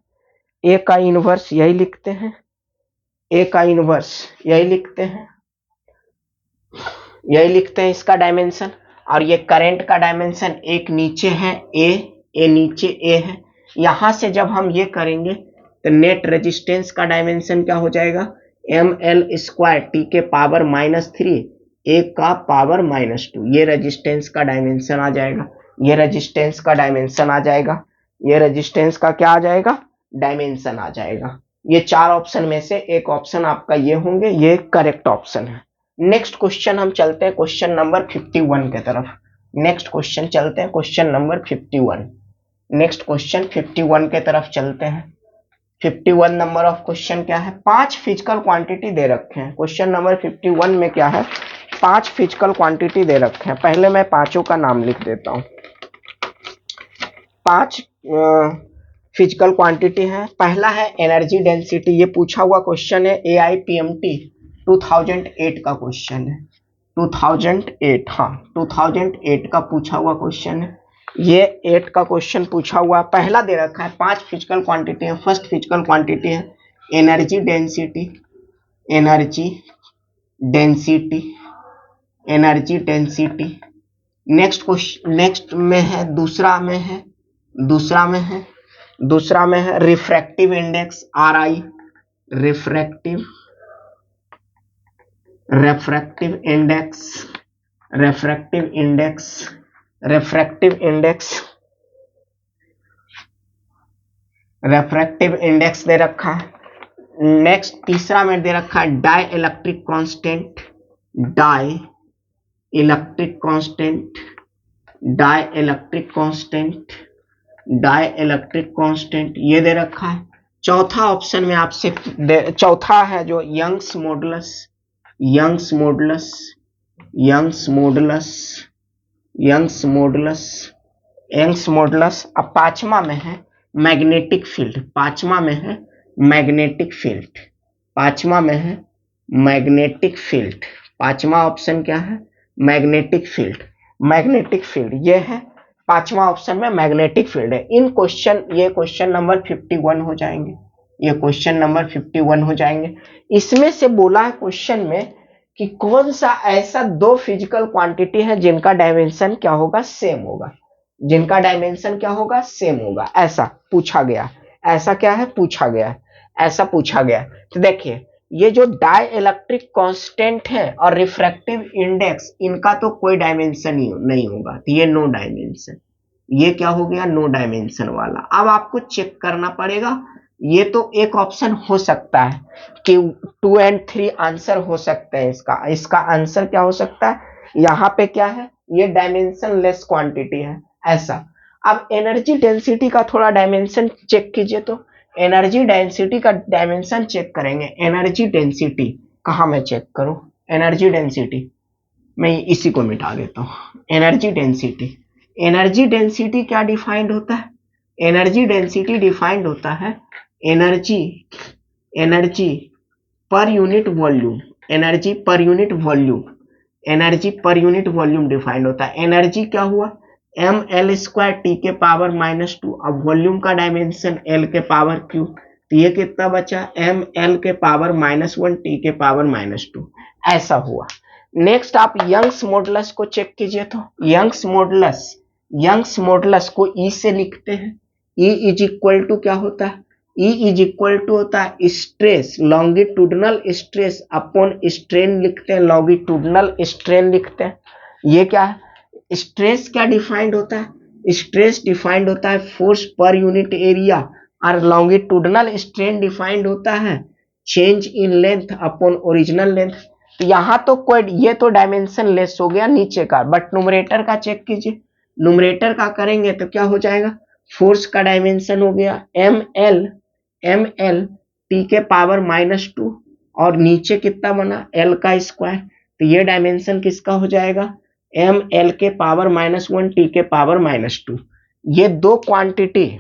ए का इनवर्स यही लिखते हैं, ए का इनवर्स यही लिखते हैं, यही लिखते हैं इसका डायमेंशन। और ये करंट का डायमेंशन एक नीचे है ए नीचे ए है। यहां से जब हम ये करेंगे तो नेट रेजिस्टेंस का डायमेंशन क्या हो जाएगा, ML² टी के पावर -3 ए का पावर -2। ये रेजिस्टेंस का डायमेंशन आ जाएगा, ये रेजिस्टेंस का डायमेंशन आ जाएगा, ये रेजिस्टेंस का क्या आ जाएगा, डायमेंशन आ जाएगा। ये चार ऑप्शन में से एक ऑप्शन आपका ये होंगे, ये करेक्ट ऑप्शन है। नेक्स्ट क्वेश्चन हम चलते हैं क्वेश्चन नंबर 51 के तरफ। नेक्स्ट क्वेश्चन चलते हैं क्वेश्चन नंबर 51। नेक्स्ट क्वेश्चन 51 के तरफ चलते हैं। 51 नंबर ऑफ क्वेश्चन क्या है, 5 फिजिकल क्वांटिटी दे रखे हैं। क्वेश्चन नंबर 51 में क्या है, 5 फिजिकल क्वांटिटी दे रखे हैं। पहले मैं पांचों का नाम लिख देता हूं। 5 फिजिकल क्वांटिटी है। पहला है एनर्जी डेंसिटी, ये पूछा हुआ क्वेश्चन है। AIPMT 2008 का क्वेश्चन है। 2008, हाँ 2008 का पूछा हुआ क्वेश्चन है। ये 8 का क्वेश्चन पूछा हुआ, पहला दे रखा है 5 फिजिकल क्वांटिटी है। फर्स्ट फिजिकल क्वांटिटी है energy density, energy density, energy density. Next question, next में है, दूसरा में है, दूसरा में है, दूसरा में है refractive index RI, refractive, refractive index, refractive index, refractive index, refractive index दे रखा है। नेक्स्ट तीसरा में दे रखा है dielectric constant, dielectric constant, dielectric constant ये दे रखा है। चौथा ऑप्शन में आपसे चौथा है जो Young's modulus, Young's modulus, Young's modulus, Young's modulus, Young's modulus. अब पांचवा में है मैग्नेटिक फील्ड, पांचवा में है मैग्नेटिक फील्ड, पांचवा में है मैग्नेटिक फील्ड। पांचवा ऑप्शन क्या है? मैग्नेटिक फील्ड, मैग्नेटिक फील्ड ये है पांचवा ऑप्शन में मैग्नेटिक फील्ड है। इन क्वेश्चन, ये क्वेश्चन नंबर 51 हो जाएंगे, ये क्वेश्चन नंबर 51 हो जाएंगे। इसमें से बोला है क्वेश्चन में कि कौन सा ऐसा दो फिजिकल क्वांटिटी है जिनका डायमेंशन क्या होगा? सेम होगा, जिनका डायमेंशन क्या होगा? सेम होगा, ऐसा पूछा गया। ऐसा क्या है? पूछा गया, ऐसा पूछा गया। तो देखिए ये जो डाई इलेक्ट्रिक कांस्टेंट है और रिफ्रैक्टिव इंडेक्स, इनका तो कोई डायमेंशन ही नहीं होगा, तो ये नो डायमेंशन, ये क्या हो गया? नो डायमेंशन वाला। अब आपको चेक करना पड़ेगा, ये तो एक ऑप्शन हो सकता है कि 2 और 3 आंसर हो सकते हैं इसका। इसका आंसर क्या हो सकता है? यहाँ पे क्या है? ये डायमेंशन लेस क्वांटिटी है, ऐसा। अब एनर्जी डेंसिटी का थोड़ा डायमेंशन चेक कीजिए, तो एनर्जी डेंसिटी का डायमेंशन चेक करेंगे। एनर्जी डेंसिटी कहाँ मैं चेक करूं? एनर्जी डेंसिटी मैं इसी को मिटा देता हूं। एनर्जी डेंसिटी, एनर्जी डेंसिटी क्या डिफाइंड होता है? एनर्जी डेंसिटी डिफाइंड होता है energy, energy per unit volume, energy per unit volume, energy per unit volume defined होता है। एनर्जी क्या हुआ? एम एल स्क्वायर टी के पावर -2। अब वॉल्यूम का डायमेंशन एल के पावर क्यू, तो ये कितना बचा? एम एल के पावर -1 टी के पावर -2, ऐसा हुआ। नेक्स्ट आप यंग्स मॉडुलस को चेक कीजिए, तो यंग्स मॉडुलस, यंग्स मॉडुलस को ई से लिखते हैं। ई इज इक्वल टू क्या होता है? ई इज इक्वल टू होता है stress, longitudinal stress upon strain लिखते हैं, लॉन्गिट्यूडनल स्ट्रेन लिखते हैं। ये क्या है? स्ट्रेस क्या डिफाइंड होता है? स्ट्रेस डिफाइंड होता है फोर्स पर यूनिट एरिया, और लॉन्गिट्यूडनल स्ट्रेन डिफाइंड होता है change in length upon original length. तो यहां तो कोई, ये तो डायमेंशन लेस हो गया नीचे का, बट न्यूमरेटर का चेक कीजिए। न्यूमरेटर का करेंगे तो क्या हो जाएगा? फोर्स का डायमेंशन हो गया M L, M L T के पावर -2, और नीचे कितना बना? एल का स्क्वायर। तो ये डायमेंशन किसका हो जाएगा? एम एल के पावर -1 टी के पावर -2। ये दो क्वांटिटी,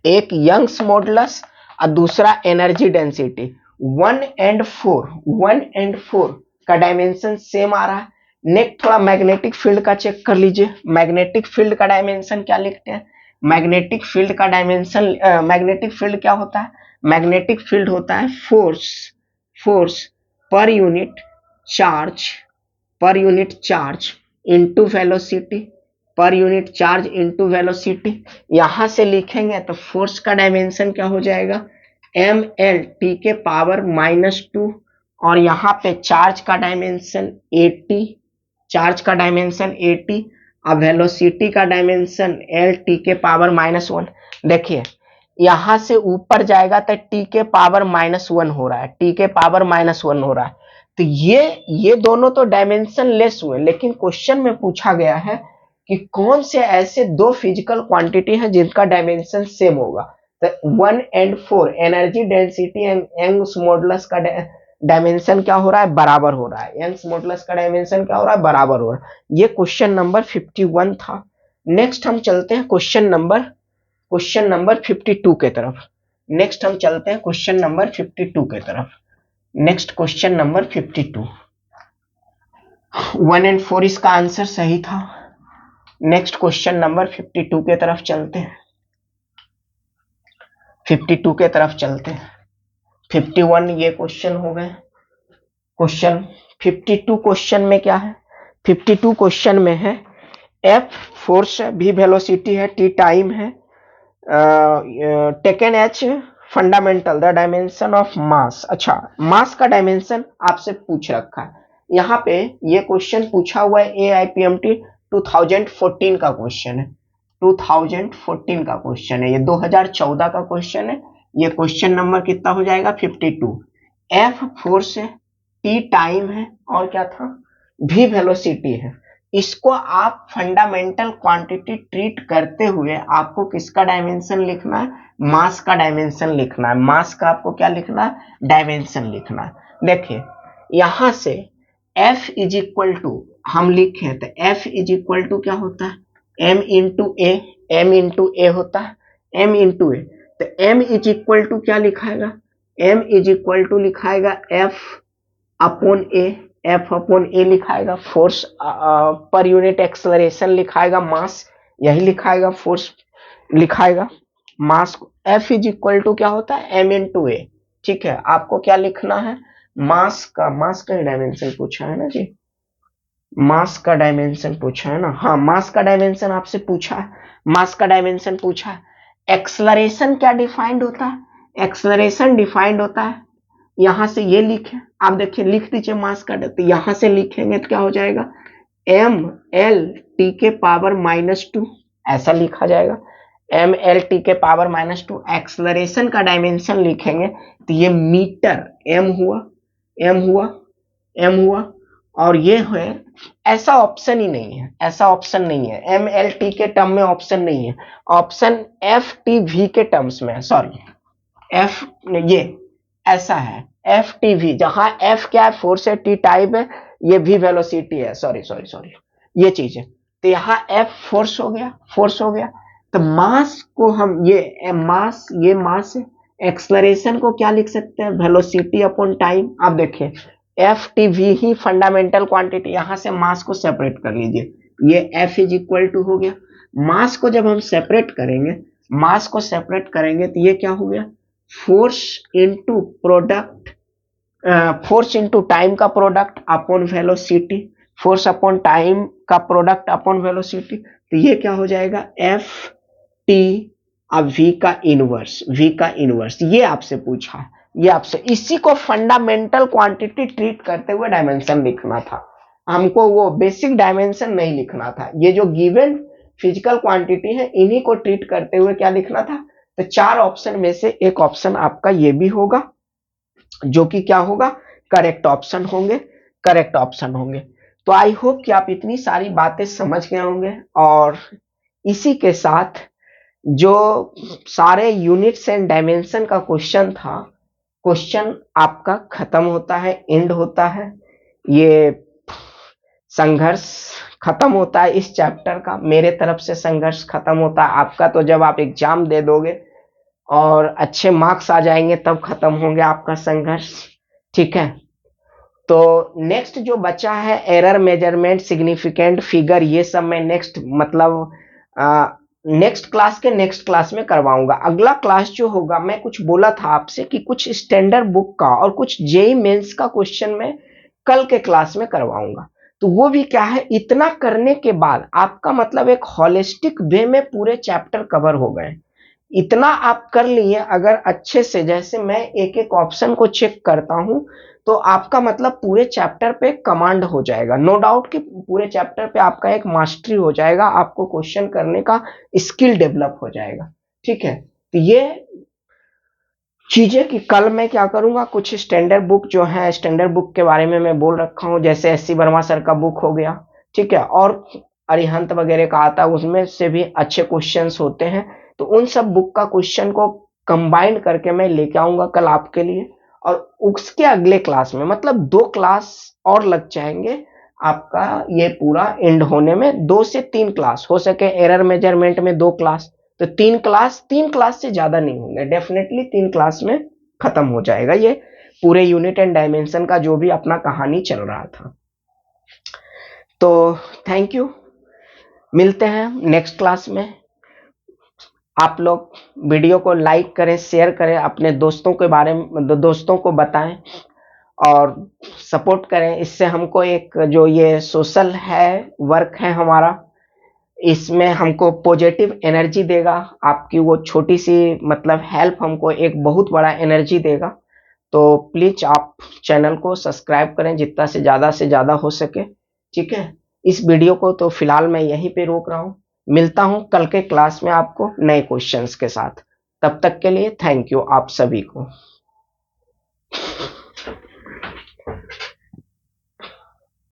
एक यंग्स मॉडुलस और दूसरा एनर्जी डेंसिटी, 1 और 4, 1 और 4 का डायमेंशन सेम आ रहा है। नेक्स्ट थोड़ा मैग्नेटिक फील्ड का चेक कर लीजिए। मैग्नेटिक फील्ड का डायमेंशन क्या लिखते हैं? मैग्नेटिक फील्ड का डायमेंशन, मैग्नेटिक फील्ड क्या होता है? मैग्नेटिक फील्ड होता है force, force per unit charge, per unit charge into velocity, per unit charge into velocity. यहां से लिखेंगे तो फोर्स का डायमेंशन क्या हो जाएगा? एम एल टी के पावर -2, और यहाँ पे चार्ज का डायमेंशन 80, चार्ज का डायमेंशन 80, और वेलोसिटी का डायमेंशन एल टी के पावर -1। देखिए यहां से ऊपर जाएगा तो टी के पावर -1 हो रहा है, टी के पावर -1 हो रहा है। तो ये दोनों तो डायमेंशन लेस हुए, लेकिन क्वेश्चन में पूछा गया है कि कौन से ऐसे दो फिजिकल क्वांटिटी हैं जिनका डायमेंशन सेम होगा। तो 1 और 4 energy density and Young's modulus का डायमेंशन क्या हो रहा है? बराबर हो रहा है। यंग्स मॉडुलस का डायमेंशन क्या हो रहा है? बराबर हो रहा है। ये क्वेश्चन नंबर 51 था। नेक्स्ट हम चलते हैं क्वेश्चन नंबर 52 के तरफ। नेक्स्ट हम चलते हैं क्वेश्चन नंबर 52 के तरफ। नेक्स्ट क्वेश्चन नंबर 52, 1 और 4 इसका आंसर सही था। नेक्स्ट क्वेश्चन नंबर 52 के तरफ चलते हैं, 52 के तरफ चलते हैं। 51 ये क्वेश्चन हो गए। क्वेश्चन 52 क्वेश्चन में क्या है? 52 क्वेश्चन में है एफ फोर्स है, भी वेलोसिटी है, टी टाइम है, taken H fundamental, the dimension of mass. अच्छा, मास का डायमेंशन आपसे पूछ रखा है। यहाँ पे ये क्वेश्चन पूछा हुआ है AIPMT 2014 का क्वेश्चन है, 2014 का क्वेश्चन है, ये 2014 का क्वेश्चन है। ये क्वेश्चन नंबर कितना हो जाएगा? 52। एफ फोर्स है, टी टाइम है, और क्या था? v वेलोसिटी है, इसको आप फंडामेंटल क्वांटिटी ट्रीट करते हुए आपको किसका डायमेंशन लिखना है, मास का डायमेंशन लिखना है। मास का आपको क्या लिखना है, डायमेंशन लिखना है। देखिए यहां से F इज इक्वल टू हम लिखे तो F इज इक्वल टू क्या होता है, m इंटू ए, m इंटू ए होता है, m इंटू ए। तो m इज इक्वल टू क्या लिखाएगा, m इज इक्वल टू लिखाएगा F upon a, F upon a लिखाएगा, फोर्स पर यूनिट एक्सलरेशन लिखाएगा, मास यही लिखाएगा, फोर्स लिखाएगा, mass F is equal to क्या होता है, m इंटू ए। ठीक है, आपको क्या लिखना है, मास का डायमेंशन पूछा है ना जी, मास का डायमेंशन पूछा है ना, हाँ मास का डायमेंशन आपसे पूछा है, मास का डायमेंशन पूछा है। एक्सलरेशन क्या डिफाइंड होता है, एक्सलरेशन डिफाइंड होता है, यहां से ये लिखे, आप देखिए लिख दीजिए मास का, तो यहां से लिखेंगे तो क्या हो जाएगा, एम एल टी के पावर -2, ऐसा लिखा जाएगा, एम एल टी के पावर -2। एक्सलरेशन का डायमेंशन लिखेंगे तो ये मीटर, एम हुआ, एम हुआ, एम हुआ, और ये है, ऐसा ऑप्शन ही नहीं है, ऐसा ऑप्शन नहीं है, एम एल टी के टर्म में ऑप्शन नहीं है, ऑप्शन एफ टी वी के टर्म्स में है, सॉरी एफ, ये ऐसा है एफ टी वी, जहां एफ क्या है, फोर्स है, टी टाइप है, ये भी वेलोसिटी है, सॉरी सॉरी सॉरी, ये चीज है। तो यहाँ एफ फोर्स हो गया, फोर्स हो गया, तो मास को हम ये मास, ये मास है, एक्सलरेशन को क्या लिख सकते हैं, वेलोसिटी अपॉन टाइम। आप देखिए एफ टी वी ही फंडामेंटल क्वांटिटी, यहां से मास को सेपरेट कर लीजिए, ये एफ इज इक्वल टू हो गया, मास को जब हम सेपरेट करेंगे, मास को सेपरेट करेंगे तो ये क्या हो गया, force into product, force into time का product upon velocity, force upon time का प्रोडक्ट अपॉन वेलोसिटी, तो ये क्या हो जाएगा, एफ टी, अब v का इनवर्स, v का इनवर्स, ये आपसे पूछा है, ये आपसे, इसी को फंडामेंटल क्वांटिटी ट्रीट करते हुए डायमेंशन लिखना था, हमको वो बेसिक डायमेंशन नहीं लिखना था, ये जो गिवन फिजिकल क्वांटिटी है इन्हीं को ट्रीट करते हुए क्या लिखना था। तो चार ऑप्शन में से एक ऑप्शन आपका ये भी होगा, जो कि क्या होगा, करेक्ट ऑप्शन होंगे, करेक्ट ऑप्शन होंगे। तो आई होप कि आप इतनी सारी बातें समझ गए होंगे, और इसी के साथ जो सारे यूनिट्स एंड डायमेंशन का क्वेश्चन था, क्वेश्चन आपका खत्म होता है, एंड होता है, ये संघर्ष खत्म होता है इस चैप्टर का, मेरे तरफ से संघर्ष खत्म होता है, आपका तो जब आप एग्जाम दे दोगे और अच्छे मार्क्स आ जाएंगे तब खत्म होंगे आपका संघर्ष। ठीक है, तो नेक्स्ट जो बचा है एरर मेजरमेंट, सिग्निफिकेंट फिगर, ये सब मैं नेक्स्ट मतलब नेक्स्ट क्लास के नेक्स्ट क्लास में करवाऊंगा। अगला क्लास जो होगा, मैं कुछ बोला था आपसे कि कुछ स्टैंडर्ड बुक का और कुछ जेई मेंस का क्वेश्चन मैं कल के क्लास में करवाऊंगा। तो वो भी क्या है, इतना करने के बाद आपका मतलब एक होलिस्टिक वे में पूरे चैप्टर कवर हो गए, इतना आप कर लिए अगर अच्छे से, जैसे मैं एक एक ऑप्शन को चेक करता हूं, तो आपका मतलब पूरे चैप्टर पे कमांड हो जाएगा, नो डाउट कि पूरे चैप्टर पे आपका एक मास्टरी हो जाएगा, आपको क्वेश्चन करने का स्किल डेवलप हो जाएगा। ठीक है, तो ये चीजें कि कल मैं क्या करूंगा, कुछ स्टैंडर्ड बुक जो है, स्टैंडर्ड बुक के बारे में मैं बोल रखा हूं, जैसे एससी वर्मा सर का बुक हो गया, ठीक है, और अरिहंत वगैरह का आता है, उसमें से भी अच्छे क्वेश्चंस होते हैं, तो उन सब बुक का क्वेश्चन को कंबाइन करके मैं लेके आऊंगा कल आपके लिए, और उसके अगले क्लास में मतलब 2 क्लास और लग जाएंगे आपका ये पूरा एंड होने में, 2 से 3 क्लास हो सके, एरर मेजरमेंट में 2 क्लास, तो 3 क्लास से ज्यादा नहीं होंगे, डेफिनेटली 3 क्लास में खत्म हो जाएगा ये पूरे यूनिट एंड डायमेंशन का जो भी अपना कहानी चल रहा था। तो थैंक यू, मिलते हैं नेक्स्ट क्लास में। आप लोग वीडियो को लाइक करें, शेयर करें, अपने दोस्तों के बारे में, दोस्तों को बताएं और सपोर्ट करें, इससे हमको एक जो ये सोशल है वर्क है हमारा, इसमें हमको पॉजिटिव एनर्जी देगा, आपकी वो छोटी सी मतलब हेल्प हमको एक बहुत बड़ा एनर्जी देगा। तो प्लीज आप चैनल को सब्सक्राइब करें जितना से ज़्यादा हो सके। ठीक है, इस वीडियो को तो फिलहाल मैं यहीं पे रोक रहा हूँ, मिलता हूँ कल के क्लास में आपको नए क्वेश्चंस के साथ, तब तक के लिए थैंक यू आप सभी को।